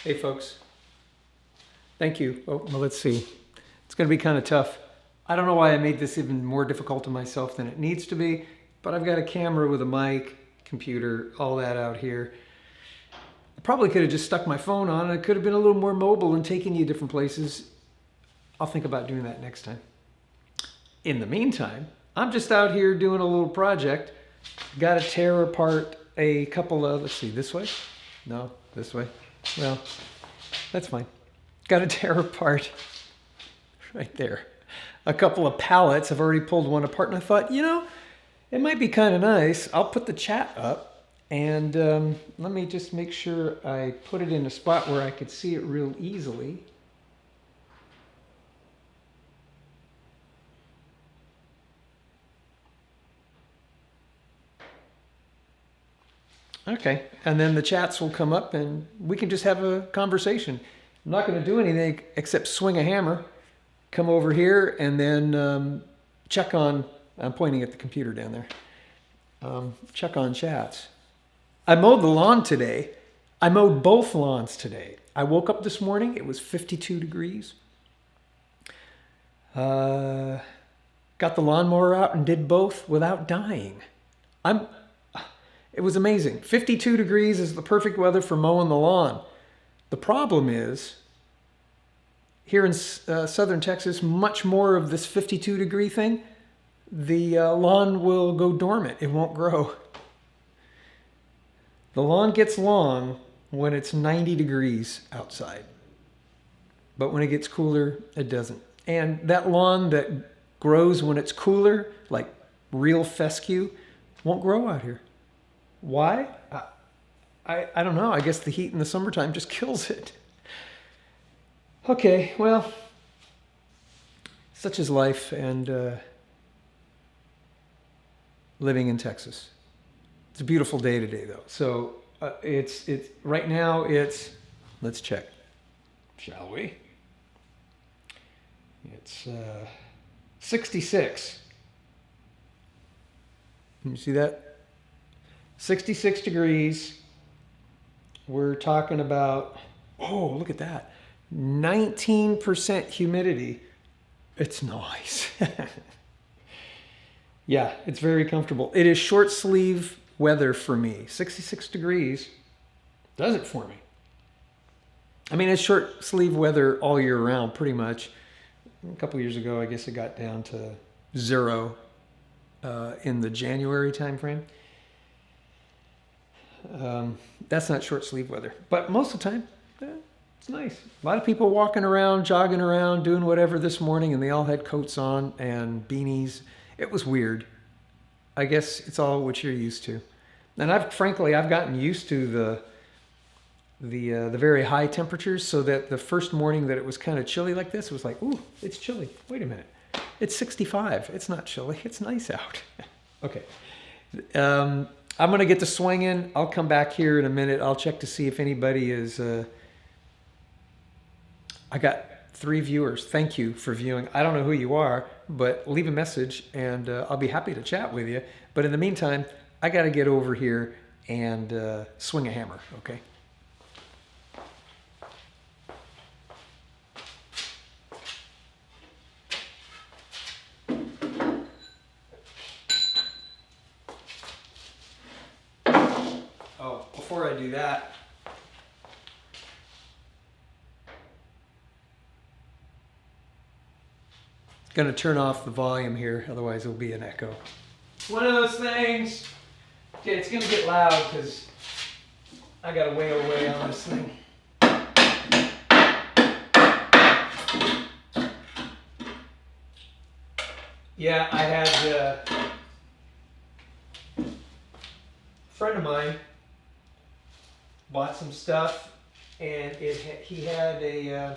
Hey folks, thank you. Oh, well, let's see. It's going to be kind of tough. I don't know why I made this even more difficult on myself than it needs to be, but I've got a camera with a mic, computer, all that out here. I probably could have just stuck my phone on and it could have been a little more mobile and taken you different places. I'll think about doing that next time. In the meantime, I'm just out here doing a little project. Got to tear apart a couple of, let's see, this way? No, this way. Well, that's fine. Got to tear apart right there a couple of pallets. I've already pulled one apart and I thought, you know, it might be kind of nice. I'll put the chat up and let me just make sure I put it in a spot where I could see it real easily. Okay, and then the chats will come up and we can just have a conversation. I'm not going to do anything except swing a hammer, come over here, and then check on, I'm pointing at the computer down there, check on chats. I mowed the lawn today. I mowed both lawns today. I woke up this morning, it was 52 degrees. Got the lawnmower out and did both without dying. It was amazing. 52 degrees is the perfect weather for mowing the lawn. The problem is, here in southern Texas, much more of this 52 degree thing, the lawn will go dormant. It won't grow. The lawn gets long when it's 90 degrees outside. But when it gets cooler, it doesn't. And that lawn that grows when it's cooler, like real fescue, won't grow out here. Why? I don't know. I guess the heat in the summertime just kills it. Okay, well, such is life and living in Texas. It's a beautiful day today, though. So it's right now. Let's check, shall we? It's 66. Can you see that? 66 degrees. We're talking about, oh, look at that. 19% humidity. It's nice. Yeah, it's very comfortable. It is short sleeve weather for me. 66 degrees does it for me. I mean, it's short sleeve weather all year round, pretty much. A couple years ago, I guess it got down to 0 in the January timeframe. That's not short sleeve weather, but most of the time, it's nice. A lot of people walking around, jogging around, doing whatever this morning, and they all had coats on and beanies. It was weird. I guess it's all what you're used to. And frankly, I've gotten used to the very high temperatures, so that the first morning that it was kind of chilly like this, it was like, ooh, it's chilly. Wait a minute. It's 65. It's not chilly. It's nice out. Okay. I'm going to get to swinging. I'll come back here in a minute. I'll check to see if anybody is... I got 3 viewers. Thank you for viewing. I don't know who you are, but leave a message and I'll be happy to chat with you. But in the meantime, I got to get over here and swing a hammer, okay? Oh, before I do that, going to turn off the volume here, otherwise it'll be an echo. It's one of those things. Okay, it's going to get loud because I got to wail away on this thing. Yeah, I had a friend of mine bought some stuff, and he had a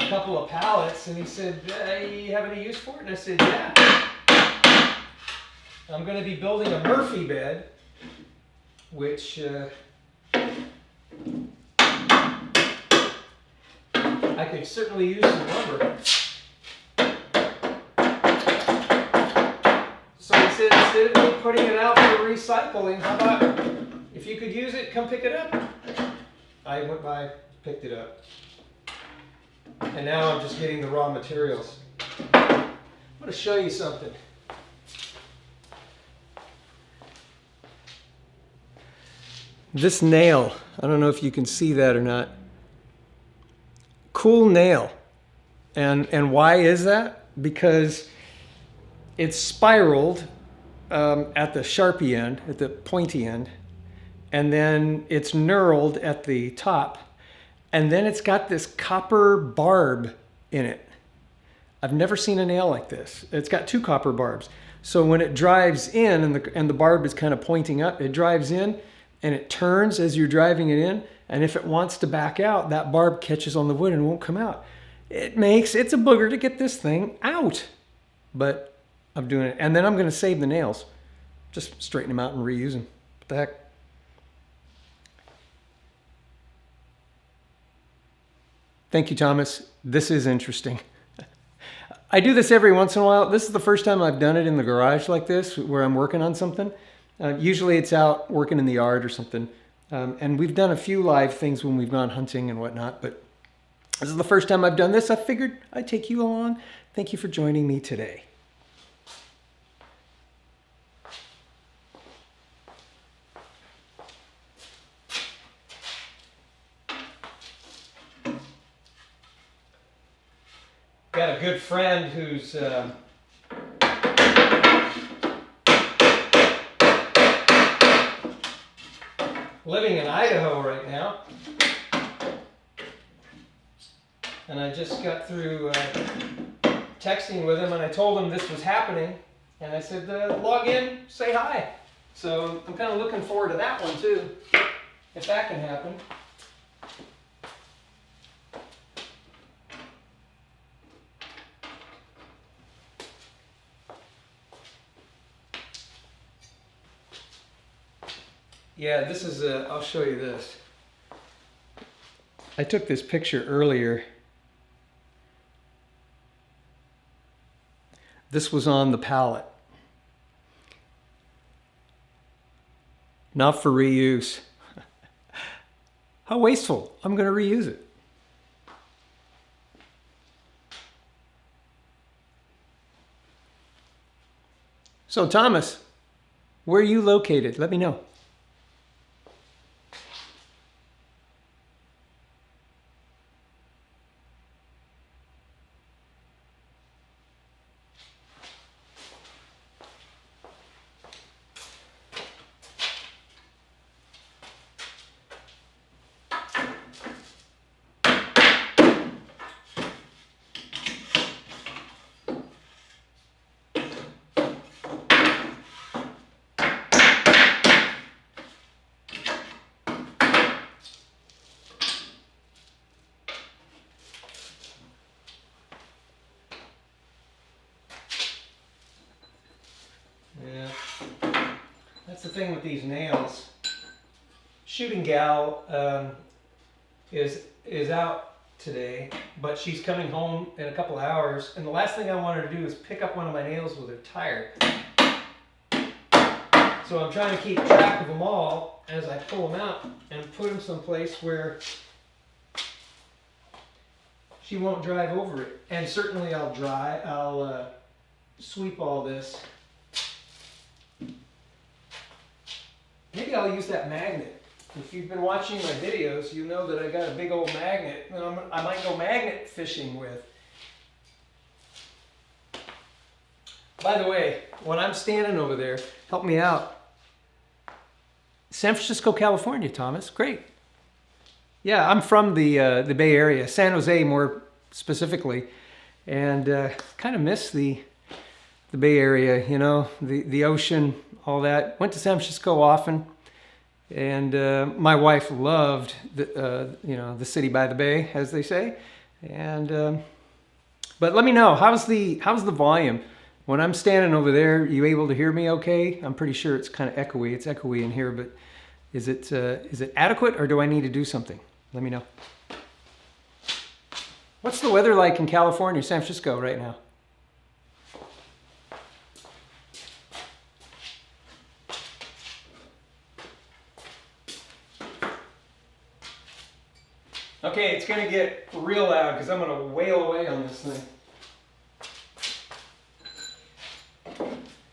couple of pallets, and he said, you have any use for it? And I said, yeah. I'm going to be building a Murphy bed, which I could certainly use some lumber. So he said, instead of me putting it out for recycling, how about if If you could use it, come pick it up. I went by, picked it up. And now I'm just getting the raw materials. I'm going to show you something. This nail, I don't know if you can see that or not. Cool nail. And why is that? Because it's spiraled at the Sharpie end, at the pointy end, and then it's knurled at the top, and then it's got this copper barb in it. I've never seen a nail like this. It's got 2 copper barbs. So when it drives in and the barb is kind of pointing up, it drives in and it turns as you're driving it in, and if it wants to back out, that barb catches on the wood and won't come out. It's a booger to get this thing out, but I'm doing it. And then I'm going to save the nails. Just straighten them out and reuse them. What the heck? Thank you, Thomas. This is interesting. I do this every once in a while. This is the first time I've done it in the garage like this, where I'm working on something. Usually it's out working in the yard or something. And we've done a few live things when we've gone hunting and whatnot, but this is the first time I've done this. I figured I'd take you along. Thank you for joining me today. Got a good friend who's living in Idaho right now. And I just got through texting with him, and I told him this was happening. And I said, log in, say hi. So I'm kind of looking forward to that one too, if that can happen. Yeah, this is I'll show you this. I took this picture earlier. This was on the pallet. Not for reuse. How wasteful. I'm going to reuse it. So Thomas, where are you located? Let me know. Yeah, that's the thing with these nails. Shooting gal is out today, but she's coming home in a couple of hours, and the last thing I want her to do is pick up one of my nails with her tire. So I'm trying to keep track of them all as I pull them out and put them someplace where she won't drive over it. And certainly I'll sweep all this. Maybe I'll use that magnet. If you've been watching my videos, you know that I got a big old magnet that I might go magnet fishing with. By the way, when I'm standing over there, help me out. San Francisco, California, Thomas. Great. Yeah, I'm from the Bay Area, San Jose more specifically, and kind of miss the Bay Area. You know, the ocean, all that. Went to San Francisco often, and my wife loved the city by the bay, as they say. And but let me know, how's the volume when I'm standing over there? Are you able to hear me okay? I'm pretty sure it's kind of echoey. It's echoey in here, but is it adequate, or do I need to do something? Let me know. What's the weather like in California, San Francisco right now? Okay, it's gonna get real loud because I'm gonna wail away on this thing.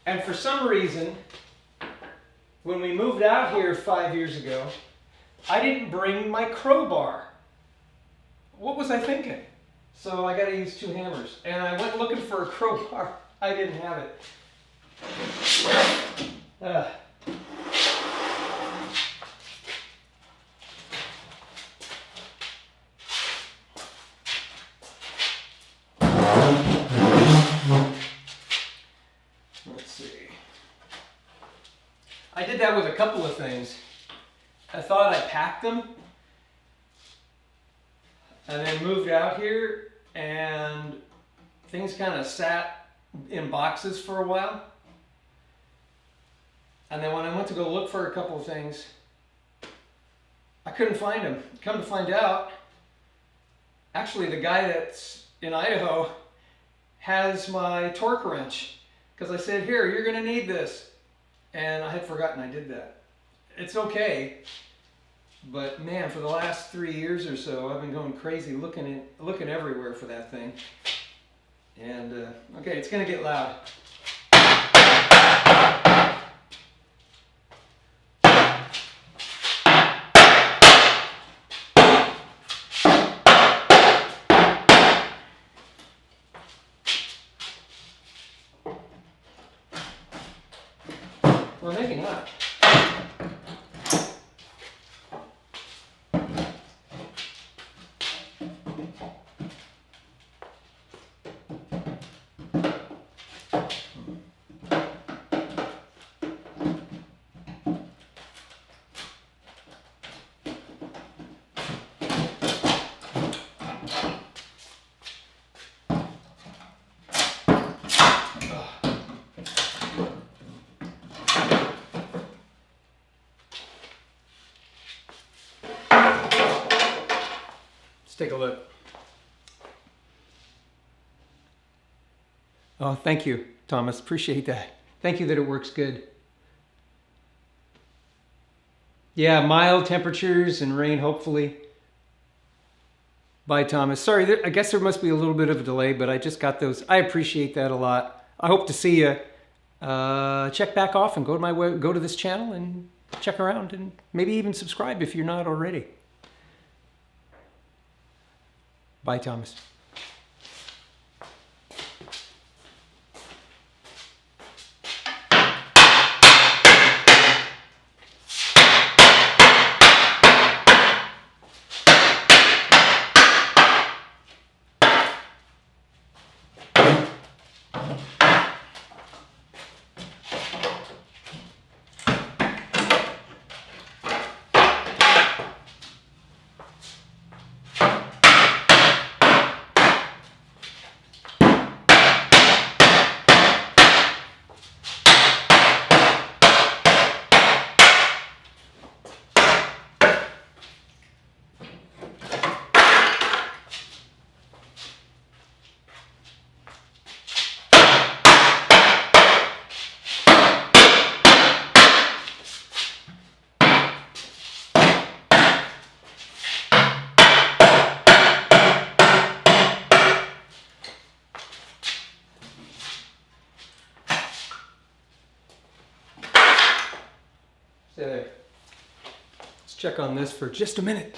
And for some reason, when we moved out here 5 years ago, I didn't bring my crowbar. What was I thinking? So I gotta use 2 hammers. And I went looking for a crowbar. I didn't have it. Let's see. I did that with a couple of things. I thought I packed them and then moved out here and things kind of sat in boxes for a while. And then when I went to go look for a couple of things, I couldn't find them. Come to find out, actually the guy that's in Idaho has my torque wrench. Because I said, here, you're gonna need this. And I had forgotten I did that. It's okay, but man, for the last 3 years or so, I've been going crazy looking everywhere for that thing. And okay, it's gonna get loud. We're making loud. Take a look. Oh, thank you, Thomas. Appreciate that. Thank you that it works good. Yeah, mild temperatures and rain, hopefully. Bye, Thomas. Sorry, I guess there must be a little bit of a delay, but I just got those. I appreciate that a lot. I hope to see you. Check back off and go to this channel and check around and maybe even subscribe if you're not already. Bye, Thomas. Stay there. Let's check on this for just a minute.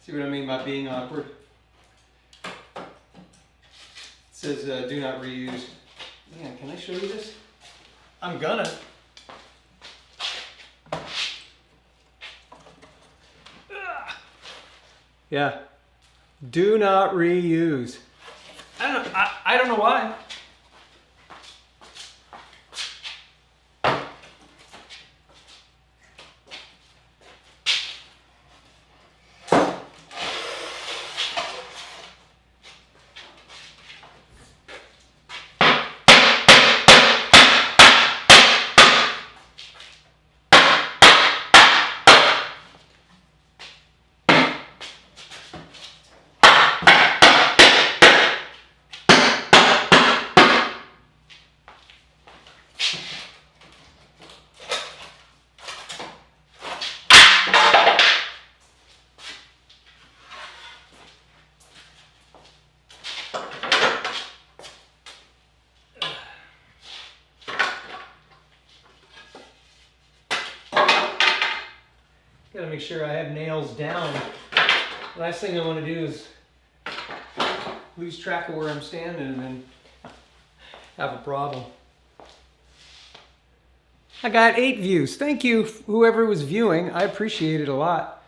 See what I mean by being awkward? It says do not reuse. Man, can I show you this? I'm gonna. Yeah. Do not reuse. I don't know why. Gotta make sure I have nails down. Last thing I want to do is lose track of where I'm standing and then have a problem. I got 8 views. Thank you, whoever was viewing. I appreciate it a lot.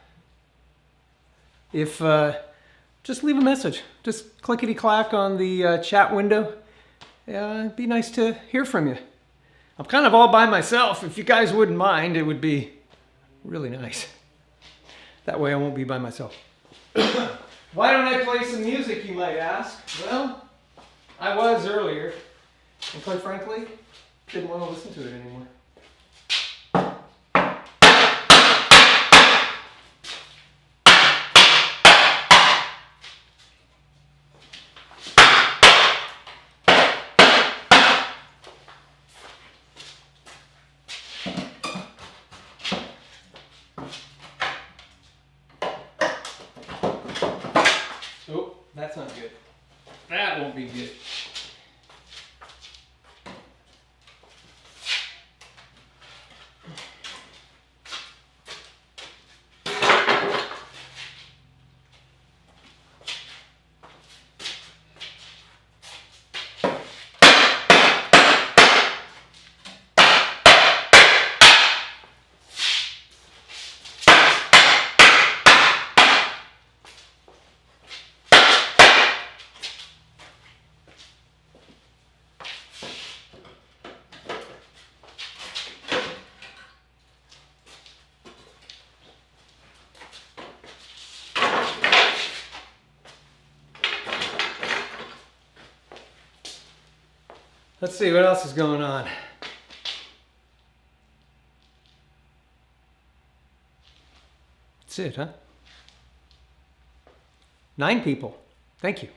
If just leave a message. Just clickety-clack on the chat window. It'd be nice to hear from you. I'm kind of all by myself. If you guys wouldn't mind, it would be really nice. That way I won't be by myself. Why don't I play some music, you might ask? Well, I was earlier. And quite frankly, didn't want to listen to it anymore. Oh, that's not good. That won't be good. Let's see what else is going on. That's it, huh? 9 people. Thank you.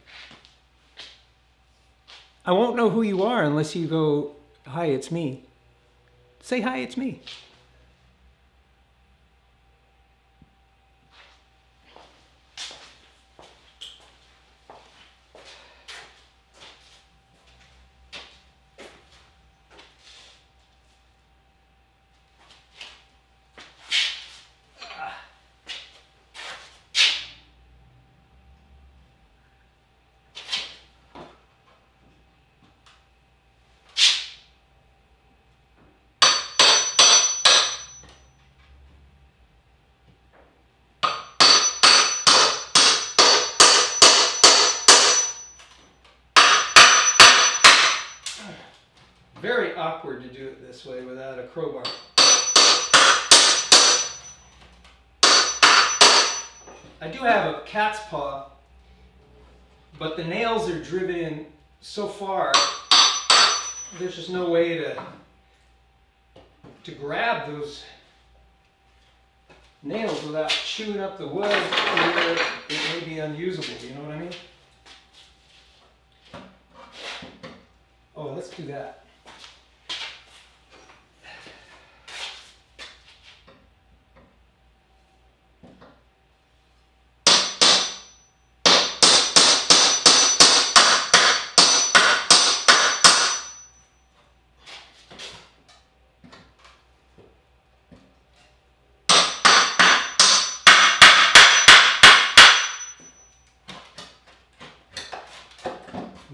I won't know who you are unless you go, "Hi, it's me." Say, "Hi, it's me." Very awkward to do it this way without a crowbar. I do have a cat's paw, but the nails are driven in so far, there's just no way to grab those nails without chewing up the wood, or it may be unusable, you know what I mean? Oh, let's do that.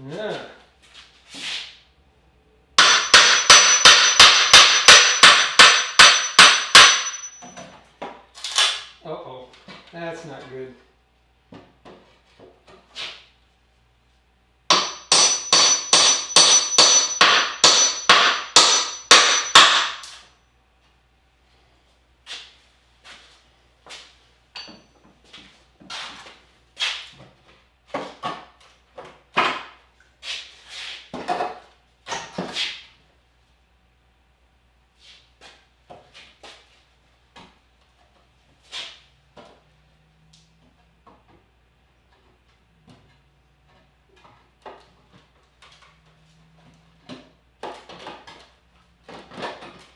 Yeah. Uh-oh, that's not good.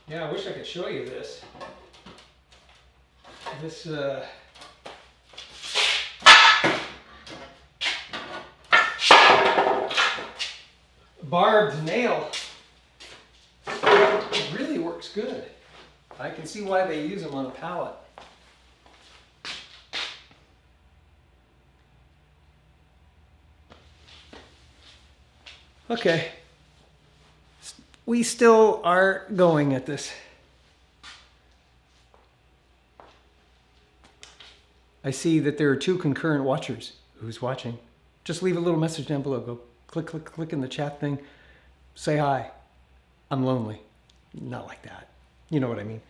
Yeah, I wish I could show you this. This barbed nail, it really works good. I can see why they use them on a pallet. Okay, we still are going at this. I see that there are 2 concurrent watchers. Who's watching? Just leave a little message down below. Go click, click, click in the chat thing. Say hi. I'm lonely. Not like that. You know what I mean.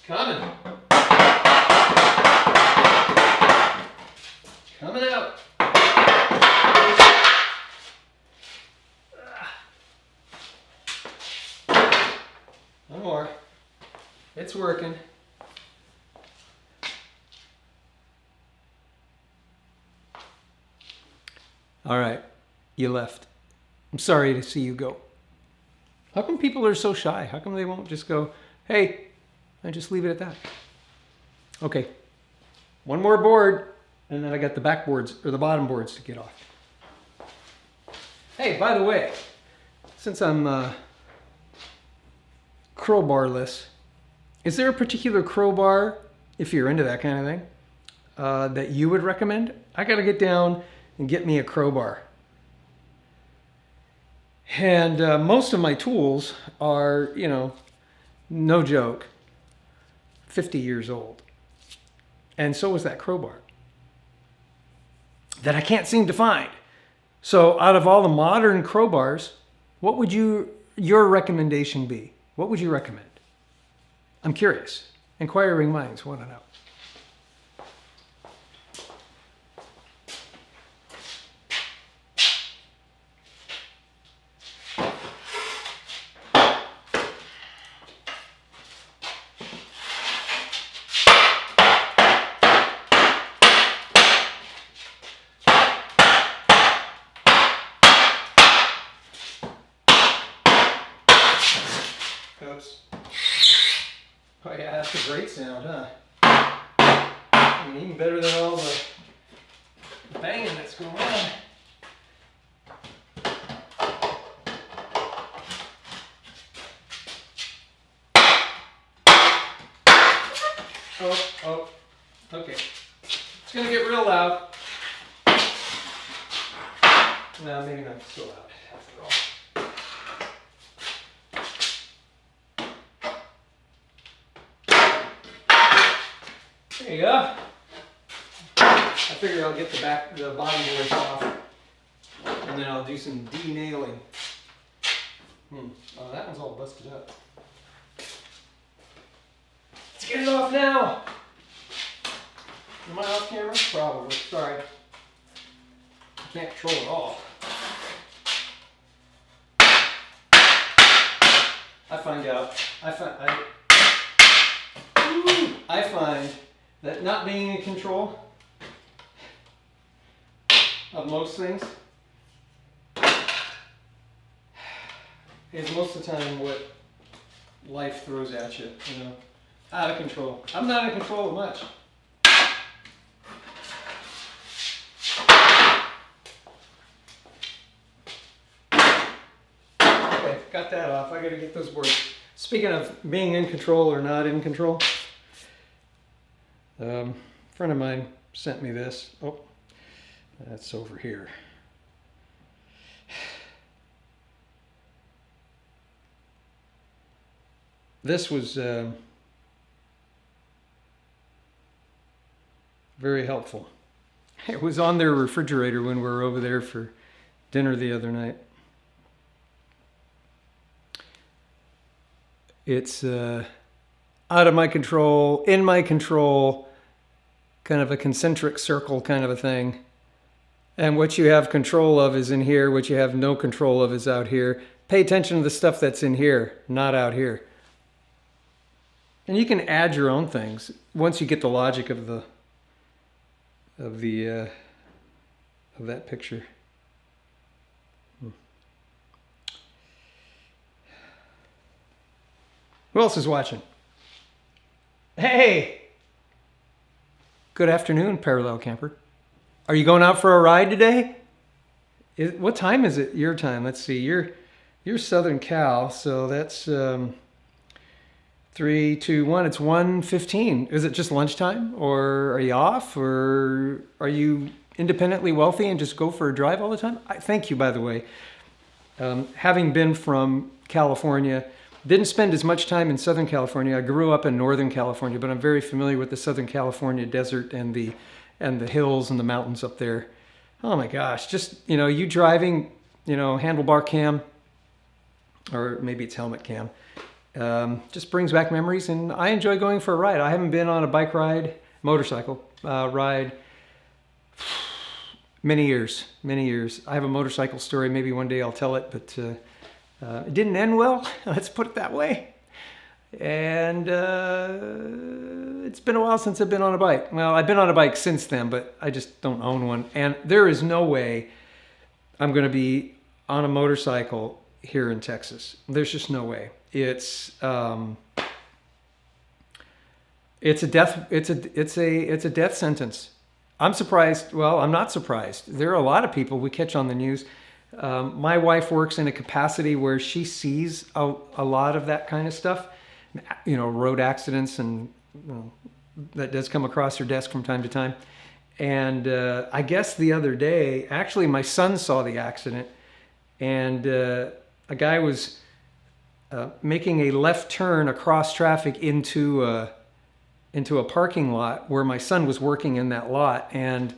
Coming. Coming out. One more. It's working. All right, you left. I'm sorry to see you go. How come people are so shy? How come they won't just go, hey, and just leave it at that? Okay, one more board, and then I got the back boards, or the bottom boards to get off. Hey, by the way, since I'm crowbarless, is there a particular crowbar, if you're into that kind of thing, that you would recommend? I gotta get down and get me a crowbar. And most of my tools are, you know, no joke, 50 years old. And so is that crowbar that I can't seem to find. So out of all the modern crowbars, what would your recommendation be? What would you recommend? I'm curious. Inquiring minds want to know. Oops. Oh yeah, that's a great sound, huh? I mean, even better than all the banging that's going on. Oh, okay. It's gonna get real loud. No, maybe not so loud after all. There you go. I figure I'll get the body voice off, and then I'll do some denailing. Oh, that one's all busted up. Let's get it off now. Am I off camera? Probably. Sorry. I can't control it all. I find that not being in control of most things is most of the time what life throws at you, you know. Out of control. I'm not in control of much. Okay, got that off. I gotta get those boards. Speaking of being in control or not in control, a friend of mine sent me this. Oh, that's over here. This was very helpful. It was on their refrigerator when we were over there for dinner the other night. It's out of my control, in my control, kind of a concentric circle kind of a thing. And what you have control of is in here. What you have no control of is out here. Pay attention to the stuff that's in here, not out here. And you can add your own things once you get the logic of that picture. Who else is watching? Hey! Good afternoon, Parallel Camper. Are you going out for a ride today? What time is it? Your time. Let's see. You're Southern Cal, so that's 3, 2, 1. It's 1:15. Is it just lunchtime, or are you off, or are you independently wealthy and just go for a drive all the time? Thank you, by the way. Having been from California, didn't spend as much time in Southern California. I grew up in Northern California, but I'm very familiar with the Southern California desert and the hills and the mountains up there. Oh my gosh, just, you driving, handlebar cam, or maybe it's helmet cam, just brings back memories, and I enjoy going for a ride. I haven't been on a bike ride, motorcycle ride, many years. I have a motorcycle story. Maybe one day I'll tell it, but it didn't end well. Let's put it that way. And it's been a while since I've been on a bike. Well, I've been on a bike since then, but I just don't own one. And there is no way I'm going to be on a motorcycle here in Texas. There's just no way. It's a death sentence. I'm surprised. Well, I'm not surprised. There are a lot of people we catch on the news. My wife works in a capacity where she sees a lot of that kind of stuff, road accidents, and that does come across her desk from time to time. And I guess the other day, actually my son saw the accident, and a guy was making a left turn across traffic into a parking lot where my son was working in that lot, and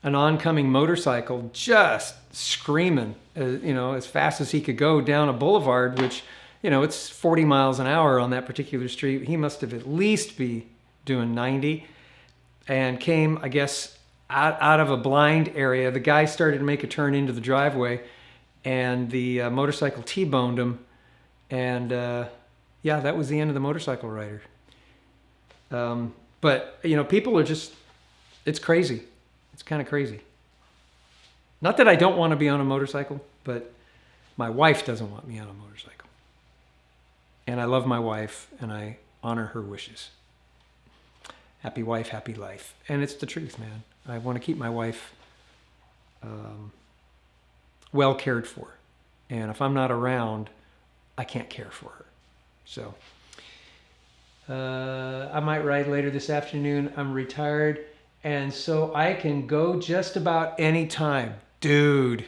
an oncoming motorcycle just screaming, as fast as he could go down a boulevard, which, it's 40 miles an hour on that particular street. He must have at least be doing 90, and came, I guess, out of a blind area. The guy started to make a turn into the driveway, and the motorcycle T-boned him, and yeah, that was the end of the motorcycle rider. But, people are just, it's crazy. It's kind of crazy. Not that I don't want to be on a motorcycle, but my wife doesn't want me on a motorcycle. And I love my wife, and I honor her wishes. Happy wife, happy life. And it's the truth, man. I want to keep my wife well cared for. And if I'm not around, I can't care for her. So I might ride later this afternoon. I'm retired, and so I can go just about any time. Dude,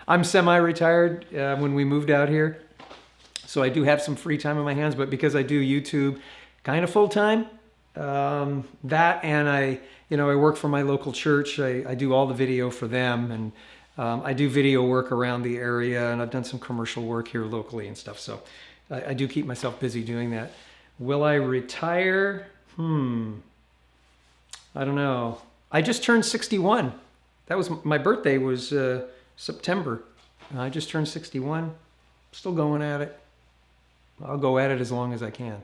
I'm semi-retired when we moved out here, so I do have some free time on my hands, but because I do YouTube kind of full-time, that and I work for my local church. I do all the video for them, and I do video work around the area, and I've done some commercial work here locally and stuff, so I do keep myself busy doing that. Will I retire? I don't know. I just turned 61. That was my birthday was September. I just turned 61. Still going at it. I'll go at it as long as I can.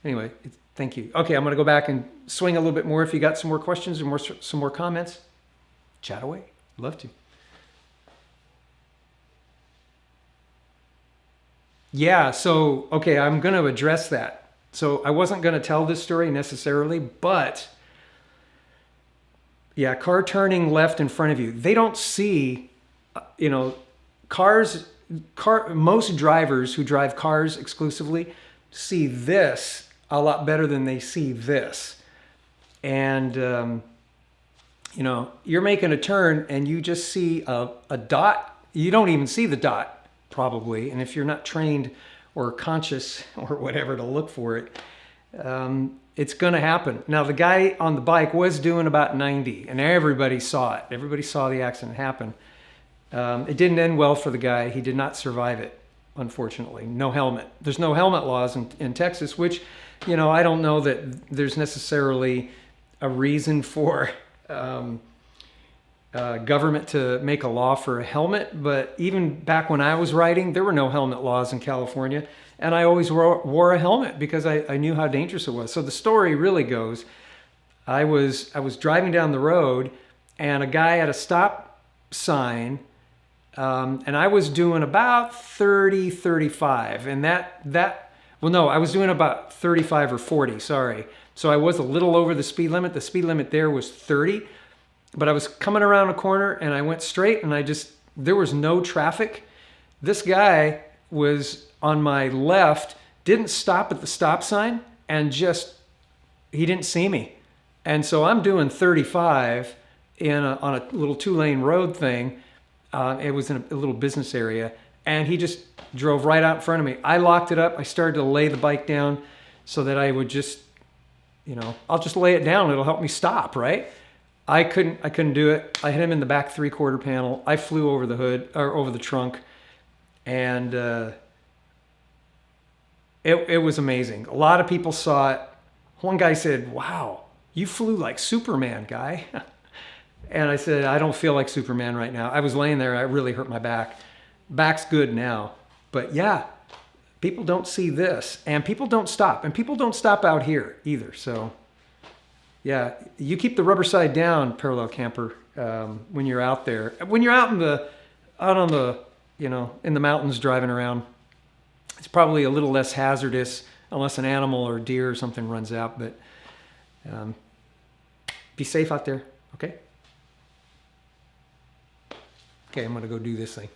Anyway, thank you. Okay, I'm going to go back and swing a little bit more. If you got some more questions or some more comments, chat away. Love to. Yeah, so, okay, I'm going to address that. So I wasn't going to tell this story necessarily, but yeah, car turning left in front of you. They don't see, most drivers who drive cars exclusively see this a lot better than they see this. And, you're making a turn and you just see a dot. You don't even see the dot. Probably, and if you're not trained or conscious or whatever to look for it, it's going to happen. Now, the guy on the bike was doing about 90, and everybody saw it. Everybody saw the accident happen. It didn't end well for the guy. He did not survive it, unfortunately. No helmet. There's no helmet laws in Texas, which, I don't know that there's necessarily a reason for government to make a law for a helmet, but even back when I was riding, there were no helmet laws in California, and I always wore a helmet because I knew how dangerous it was. So the story really goes, I was driving down the road, and a guy at a stop sign, and I was doing about 30, 35, and I was doing about 35 or 40, sorry. So I was a little over the speed limit. The speed limit there was 30. But I was coming around a corner and I went straight and there was no traffic. This guy was on my left, didn't stop at the stop sign, and he didn't see me. And so I'm doing 35 on a little 2-lane road thing. It was in a little business area, and he just drove right out in front of me. I locked it up. I started to lay the bike down so that I would just, I'll just lay it down. It'll help me stop, right? I couldn't do it. I hit him in the back 3/4 panel. I flew over the hood or over the trunk, and it was amazing. A lot of people saw it. One guy said, "Wow, you flew like Superman, guy." And I said, "I don't feel like Superman right now." I was laying there. I really hurt my back. Back's good now, but yeah, people don't see this, and people don't stop, and people don't stop out here either. So. Yeah, you keep the rubber side down, parallel camper, when you're out there. When you're out in the mountains driving around, it's probably a little less hazardous unless an animal or deer or something runs out. But be safe out there, okay? Okay, I'm going to go do this thing.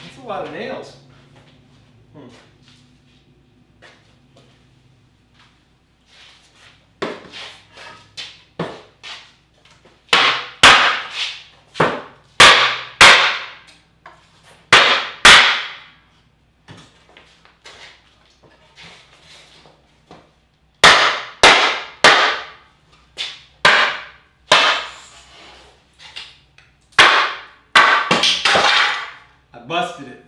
That's a lot of nails. I busted it.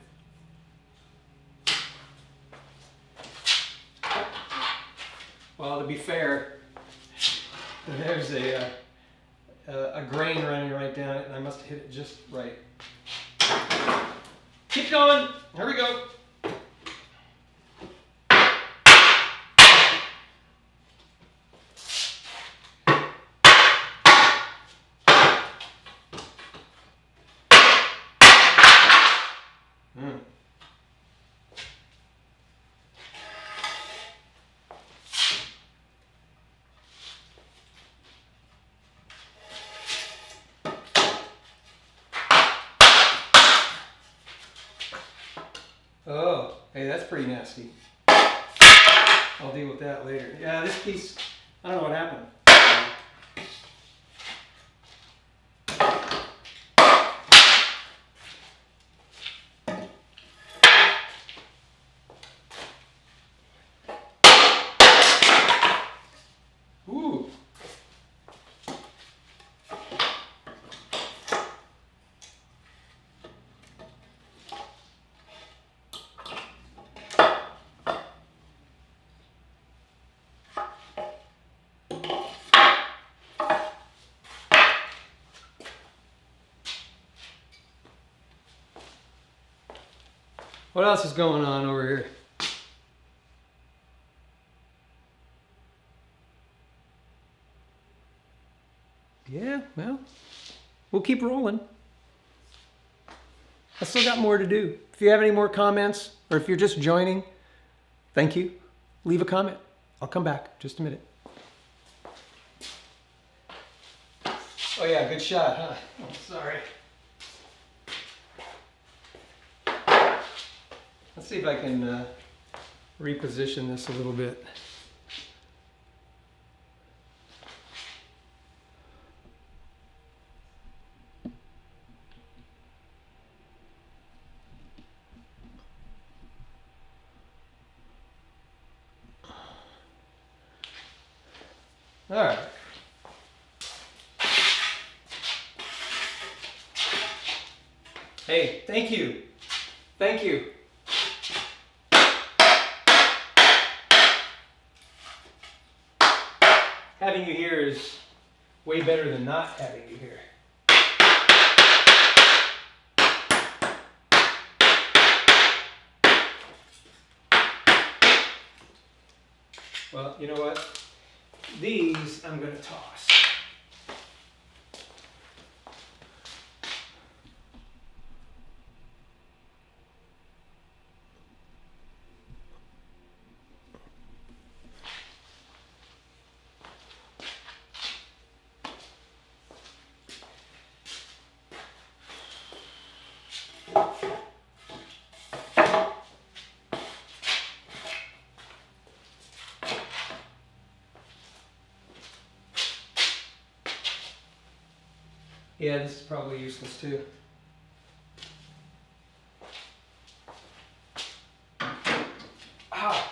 Well, to be fair, there's a a grain running right down it, and I must have hit it just right. Keep going. Here we go. Oh, hey, that's pretty nasty. I'll deal with that later. Yeah, this piece, I don't know what happened. Ooh. What else is going on over here? Yeah, well, we'll keep rolling. I still got more to do. If you have any more comments, or if you're just joining, thank you. Leave a comment. I'll come back. Just a minute. Oh yeah, good shot, huh? Oh, sorry. Let's see if I can reposition this a little bit. All right. Hey, thank you. Thank you. Having you here is way better than not having you here. Well, you know what? These I'm going to toss. Yeah, this is probably useless too. Ow!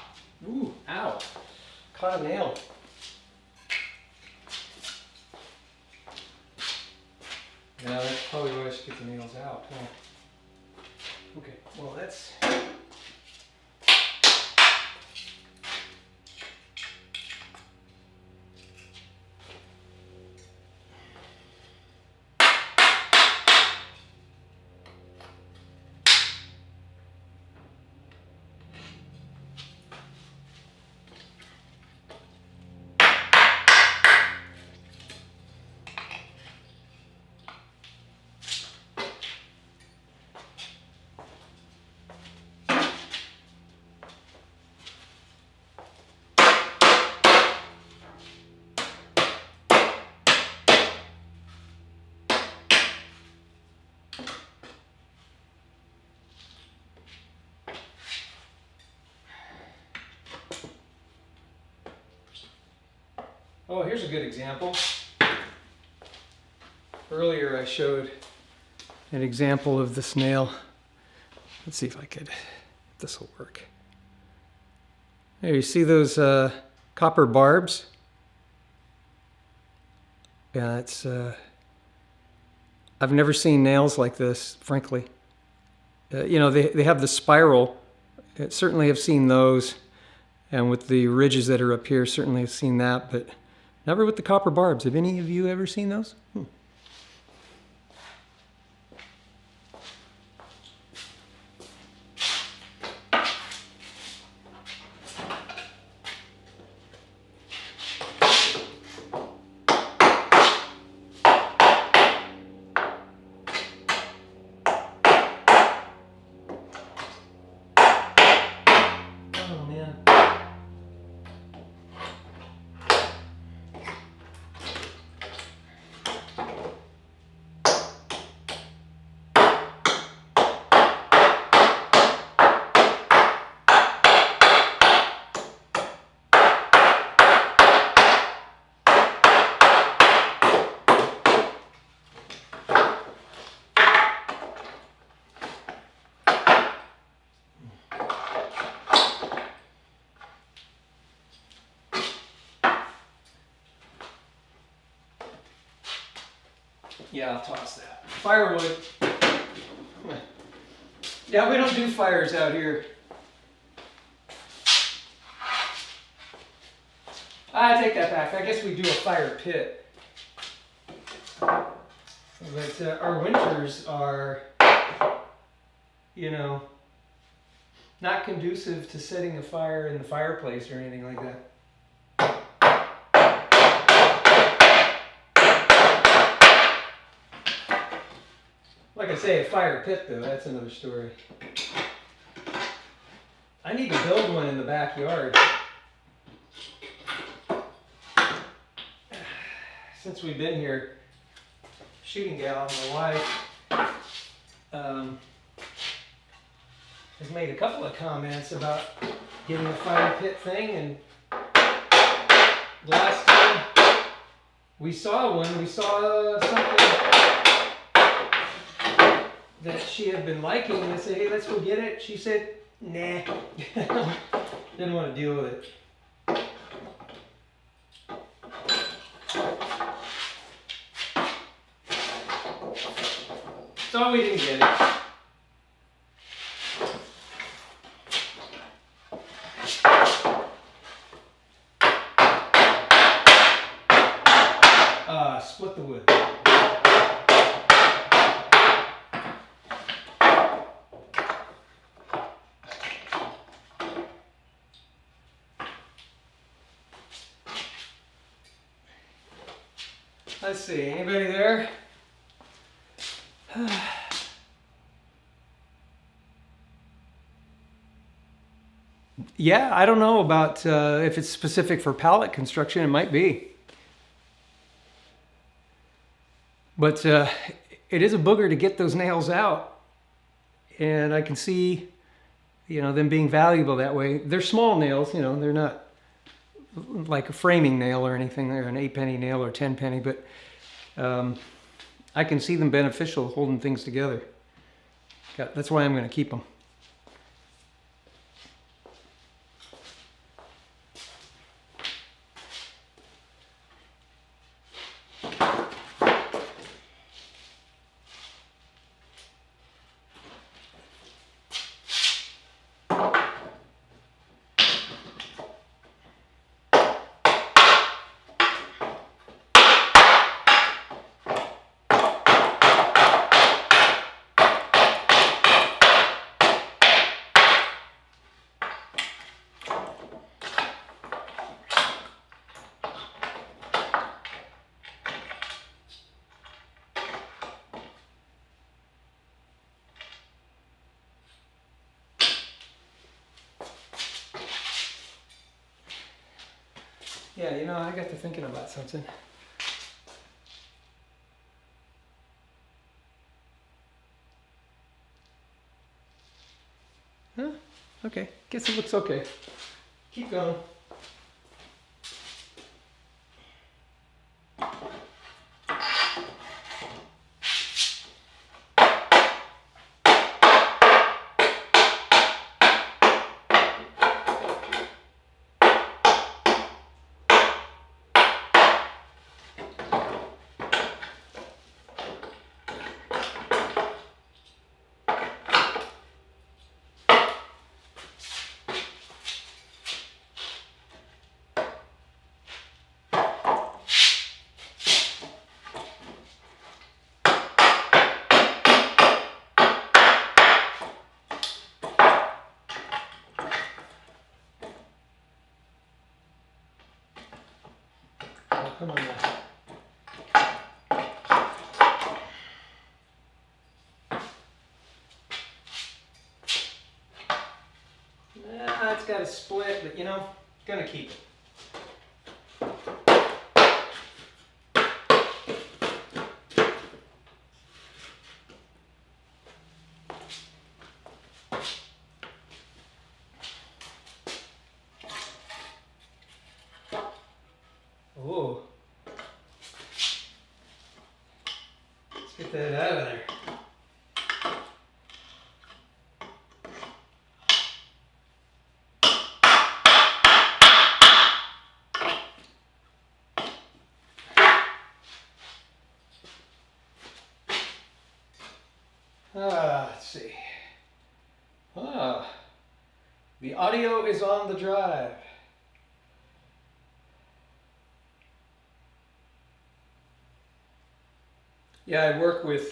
Ooh, ow! Caught a nail. Yeah, that's probably why I should get the nails out, huh? Okay, well that's... Oh, here's a good example. Earlier I showed an example of this nail. Let's see if I could, if this will work. There, you see those copper barbs? Yeah, it's, I've never seen nails like this, frankly. You know, they have the spiral. I certainly have seen those. And with the ridges that are up here, certainly have seen that, but never with the copper barbs. Have any of you ever seen those? Yeah, I'll toss that. Firewood. Yeah, we don't do fires out here. I take that back. I guess we do a fire pit. But our winters are, you know, not conducive to setting a fire in the fireplace or anything like that. Like I say, a fire pit though, that's another story. I need to build one in the backyard. Since we've been here, shooting gal, my wife, has made a couple of comments about getting a fire pit thing, and the last time we saw one, we saw something that she had been liking, and I said, hey, let's go get it. She said, nah, didn't want to deal with it. So we didn't get it. Split the wood. Let's see, anybody there? Yeah, I don't know about if it's specific for pallet construction. It might be. But it is a booger to get those nails out. And I can see, you know, them being valuable that way. They're small nails, you know, they're not like a framing nail or anything. They're an 8-penny nail or 10-penny, but I can see them beneficial holding things together. That's why I'm going to keep them. Yeah, you know, I got to thinking about something. Huh? Okay, guess it looks okay. Keep going. Oh, come on now. It's got a split, but you know, gonna keep it. Oh, let's get that out of there. Let's see. The audio is on the drive. Yeah, I work with,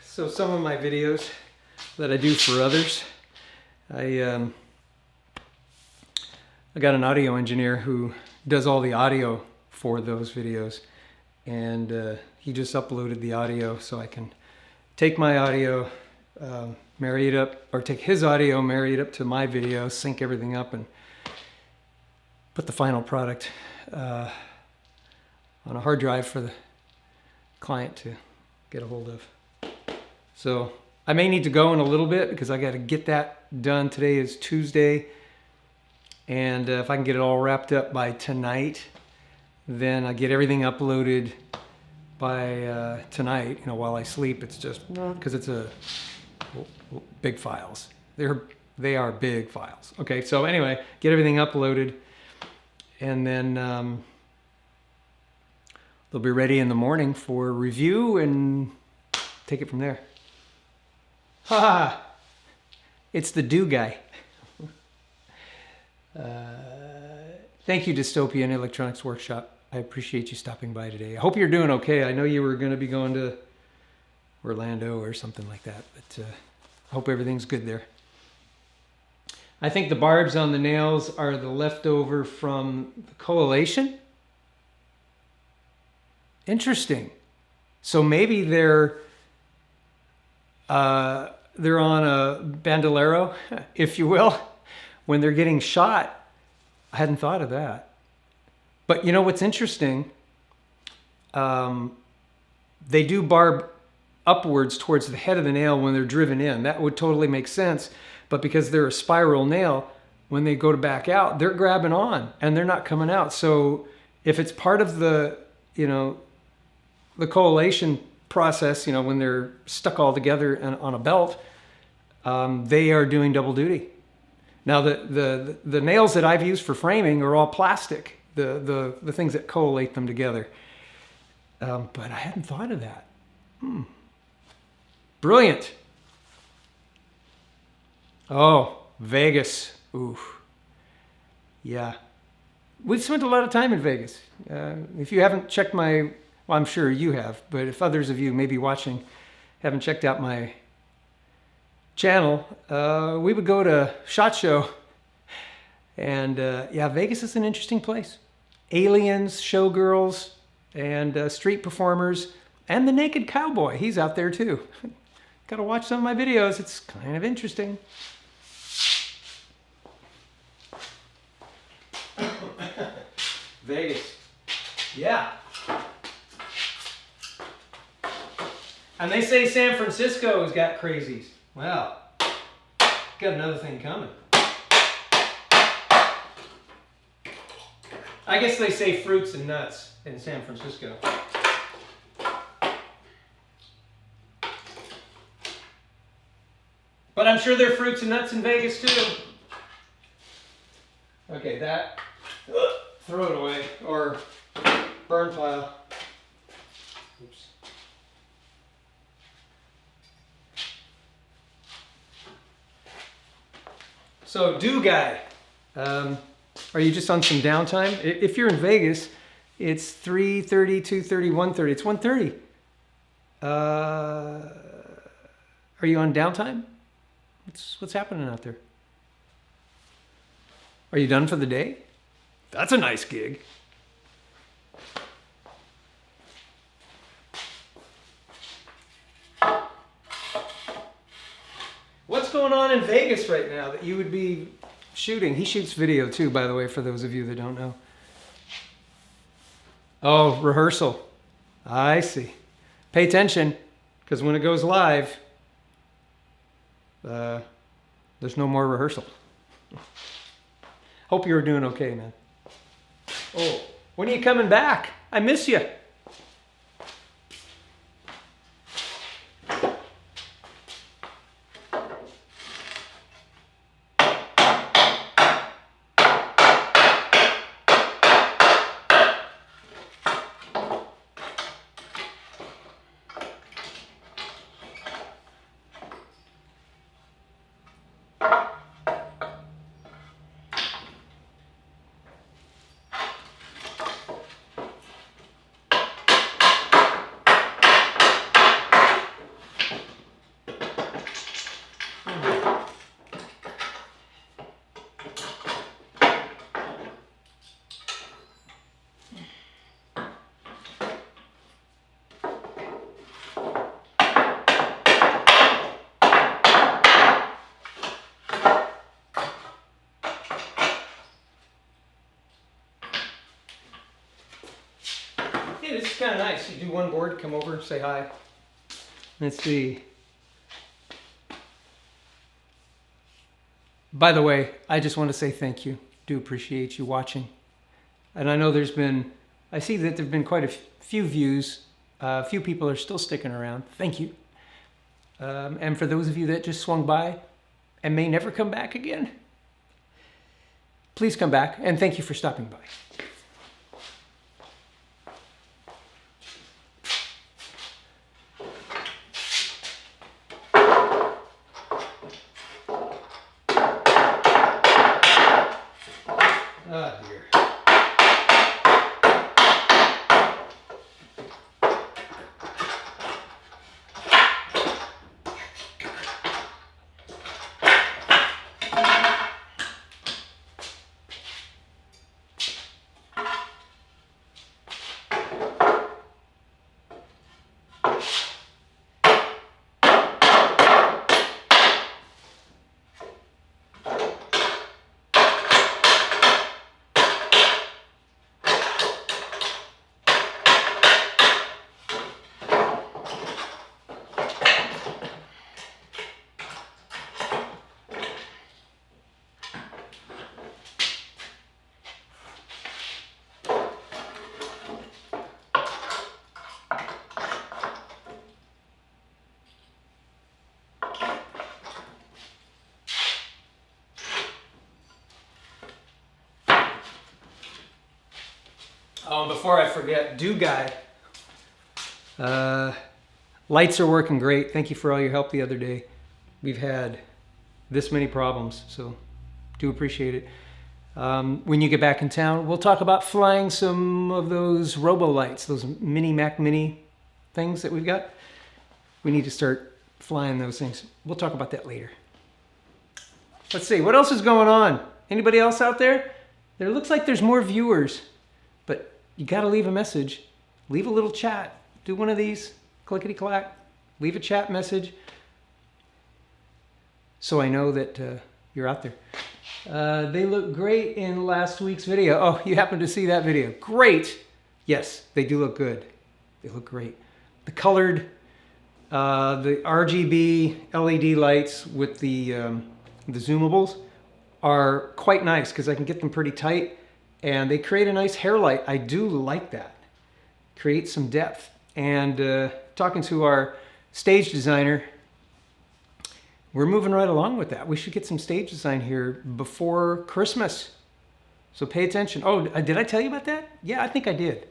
so some of my videos that I do for others, I got an audio engineer who does all the audio for those videos, and he just uploaded the audio, so I can take my audio, marry it up, or take his audio, marry it up to my video, sync everything up, and put the final product on a hard drive for the client to get a hold of. So I may need to go in a little bit because I got to get that done. Today is Tuesday, and if I can get it all wrapped up by tonight, then I get everything uploaded by tonight, you know, while I sleep. It's just because it's big files. They are big files. Okay, so anyway, get everything uploaded, and then they'll be ready in the morning for review and take it from there. Ha! It's the do guy. Thank you, Dystopian Electronics Workshop. I appreciate you stopping by today. I hope you're doing okay. I know you were going to be going to Orlando or something like that, but I hope everything's good there. I think the barbs on the nails are the leftover from the collation. Interesting. So maybe they're on a bandolero, if you will, when they're getting shot. I hadn't thought of that. But you know what's interesting? They do barb upwards towards the head of the nail when they're driven in. That would totally make sense. But because they're a spiral nail, when they go to back out, they're grabbing on and they're not coming out. So if it's part of the, you know, the collation process, you know, when they're stuck all together on a belt, they are doing double duty. Now the nails that I've used for framing are all plastic, the things that collate them together. But I hadn't thought of that. Brilliant. Oh, Vegas. Ooh. Yeah. We've spent a lot of time in Vegas. If you haven't checked my, well, I'm sure you have, but if others of you maybe watching haven't checked out my channel, we would go to SHOT Show, and yeah, Vegas is an interesting place. Aliens, showgirls, and street performers, and the naked cowboy. He's out there too. Gotta watch some of my videos. It's kind of interesting. Vegas. Yeah. And they say San Francisco has got crazies. Well, got another thing coming. I guess they say fruits and nuts in San Francisco. But I'm sure there are fruits and nuts in Vegas too. Okay, that, throw it away, or burn pile. Oops. So, do guy, are you just on some downtime? If you're in Vegas, it's 3:30, 2:30, 1:30. It's 1:30. Are you on downtime? What's happening out there? Are you done for the day? That's a nice gig. What's going on in Vegas right now that you would be shooting? He shoots video too, by the way, for those of you that don't know. Oh, rehearsal. I see. Pay attention, because when it goes live, there's no more rehearsal. Hope you're doing okay, man. Oh, when are you coming back? I miss you. It's kind of nice. You do one board, come over, say hi. Let's see. By the way, I just want to say thank you. Do appreciate you watching. And I know I see that there have been quite a few views. A few people are still sticking around. Thank you. And for those of you that just swung by and may never come back again, please come back, and thank you for stopping by. Ah, dear. Before I forget, Guy. Lights are working great. Thank you for all your help the other day. We've had this many problems, so do appreciate it. When you get back in town, we'll talk about flying some of those robo lights, those mini Mac Mini things that we've got. We need to start flying those things. We'll talk about that later. Let's see, what else is going on? Anybody else out there? There looks like there's more viewers, but you got to leave a message. Leave a little chat. Do one of these, clickety-clack. Leave a chat message so I know that you're out there. They look great in last week's video. Oh, you happened to see that video. Great. Yes, they do look good. They look great. The colored, the RGB LED lights with the zoomables are quite nice because I can get them pretty tight and they create a nice hair light. I do like that. Create some depth. And talking to our stage designer, we're moving right along with that. We should get some stage design here before Christmas. So pay attention. Oh, did I tell you about that? Yeah, I think I did.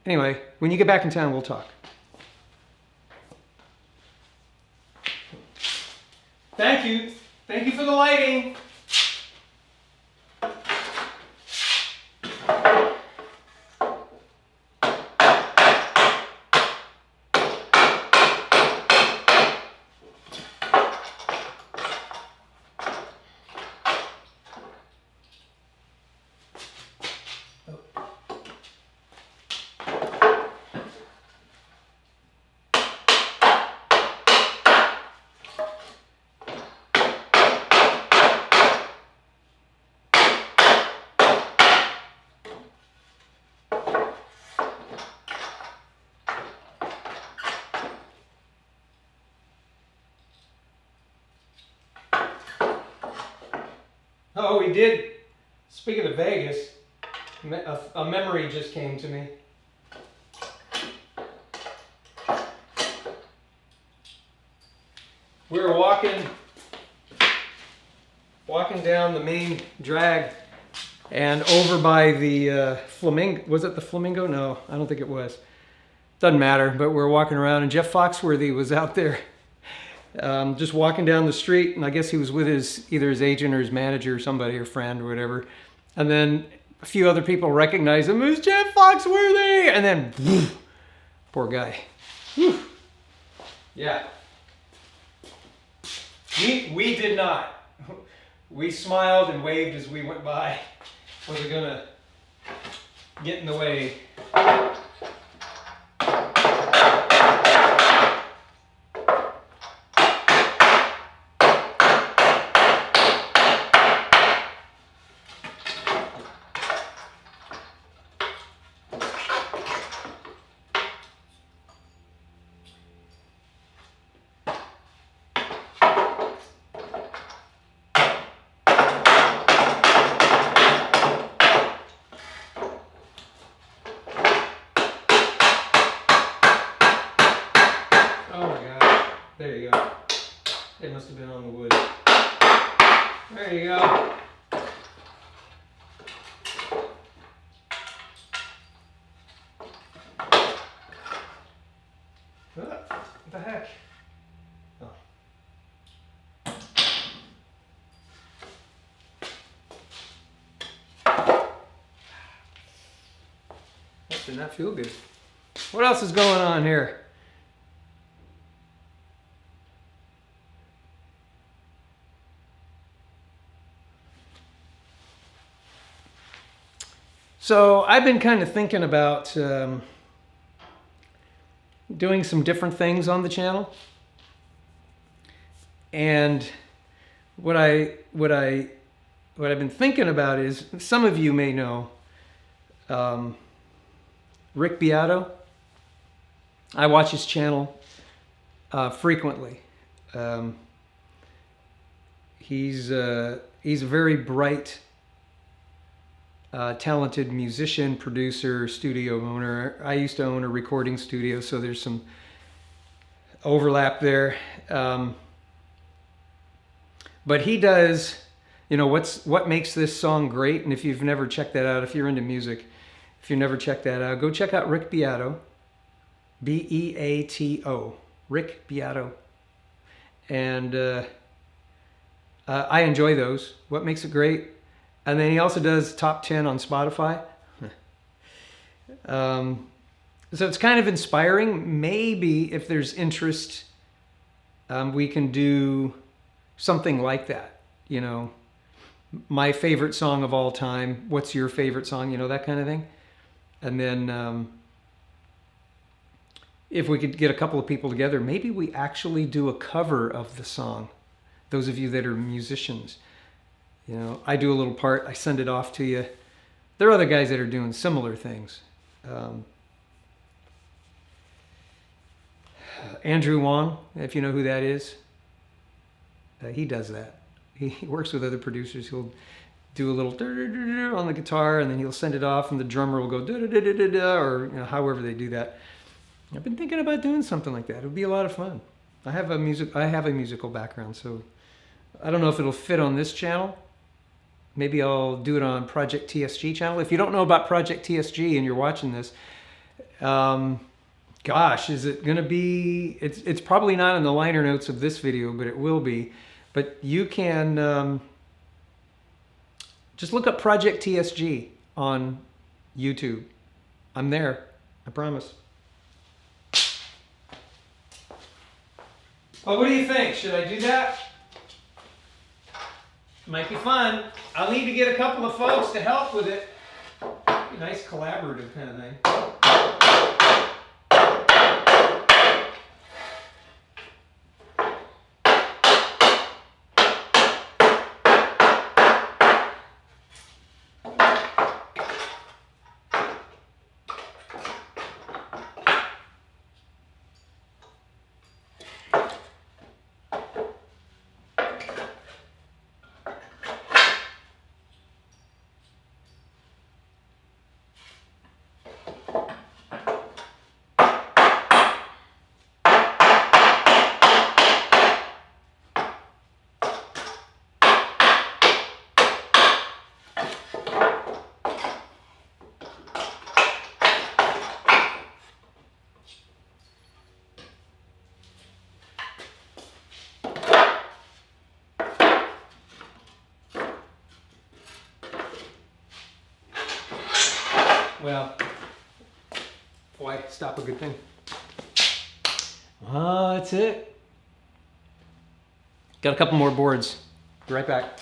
Anyway, when you get back in town, we'll talk. Thank you. Thank you for the lighting. Oh, we did. Speaking of Vegas, a memory just came to me. We were walking down the main drag and over by the Flamingo. Was it the Flamingo? No, I don't think it was. Doesn't matter, but we're walking around and Jeff Foxworthy was out there. Just walking down the street, and I guess he was with either his agent or his manager or somebody or friend or whatever. And then a few other people recognized him as Jeff Foxworthy, and then whoosh, poor guy. Whew. Yeah. We did not. We smiled and waved as we went by. Wasn't gonna get in the way. There you go. It must have been on the wood. There you go. What the heck? Oh. That did not feel good. What else is going on here? So I've been kind of thinking about doing some different things on the channel, and what I've been thinking about is, some of you may know Rick Beato. I watch his channel frequently. He's a very bright, talented musician, producer, studio owner. I used to own a recording studio, so there's some overlap there. But he does, you know, what makes this song great. And if you've never checked that out, if you're into music, if you've never checked that out, go check out Rick Beato, B-E-A-T-O, Rick Beato. And I enjoy those. What makes it great? And then he also does top 10 on Spotify. So it's kind of inspiring. Maybe if there's interest, we can do something like that. You know, my favorite song of all time. What's your favorite song? You know, that kind of thing. And then if we could get a couple of people together, maybe we actually do a cover of the song. Those of you that are musicians. You know, I do a little part, I send it off to you. There are other guys that are doing similar things. Andrew Wong, if you know who that is, he does that. He works with other producers. He'll do a little on the guitar, and then he'll send it off, and the drummer will go or you know, however they do that. I've been thinking about doing something like that. It would be a lot of fun. I have a musical background, so I don't know if it'll fit on this channel. Maybe I'll do it on Project TSG channel. If you don't know about Project TSG and you're watching this, gosh, is it going to be... It's probably not in the liner notes of this video, but it will be. But you can just look up Project TSG on YouTube. I'm there. I promise. Well, what do you think? Should I do that? Might be fun. I'll need to get a couple of folks to help with it. Be a nice collaborative kind of thing. Well, why stop a good thing? That's it. Got a couple more boards. Be right back.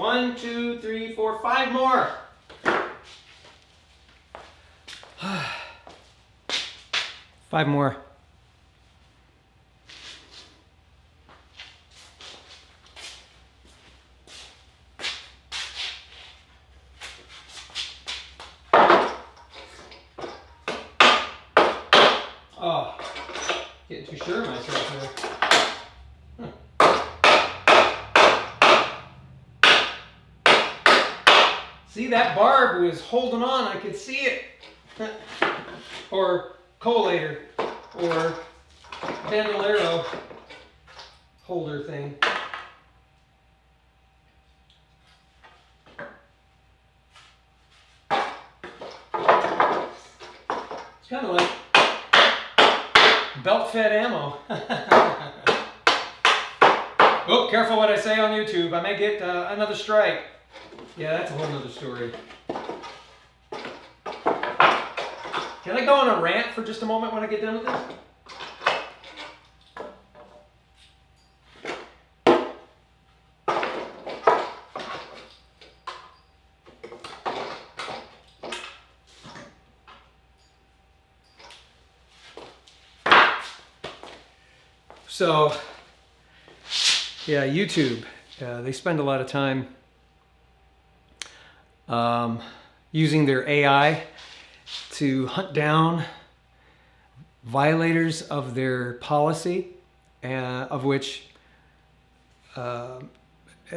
1, 2, 3, 4, 5 more. Five more. Oh, getting too sure of myself here. See, that barb was holding on. I could see it. Or collator, or bandolero holder thing. It's kind of like belt-fed ammo. Oh, careful what I say on YouTube. I may get another strike. Yeah, that's a whole nother story. Can I go on a rant for just a moment when I get done with this? So, yeah, YouTube. They spend a lot of time using their AI to hunt down violators of their policy, of which, at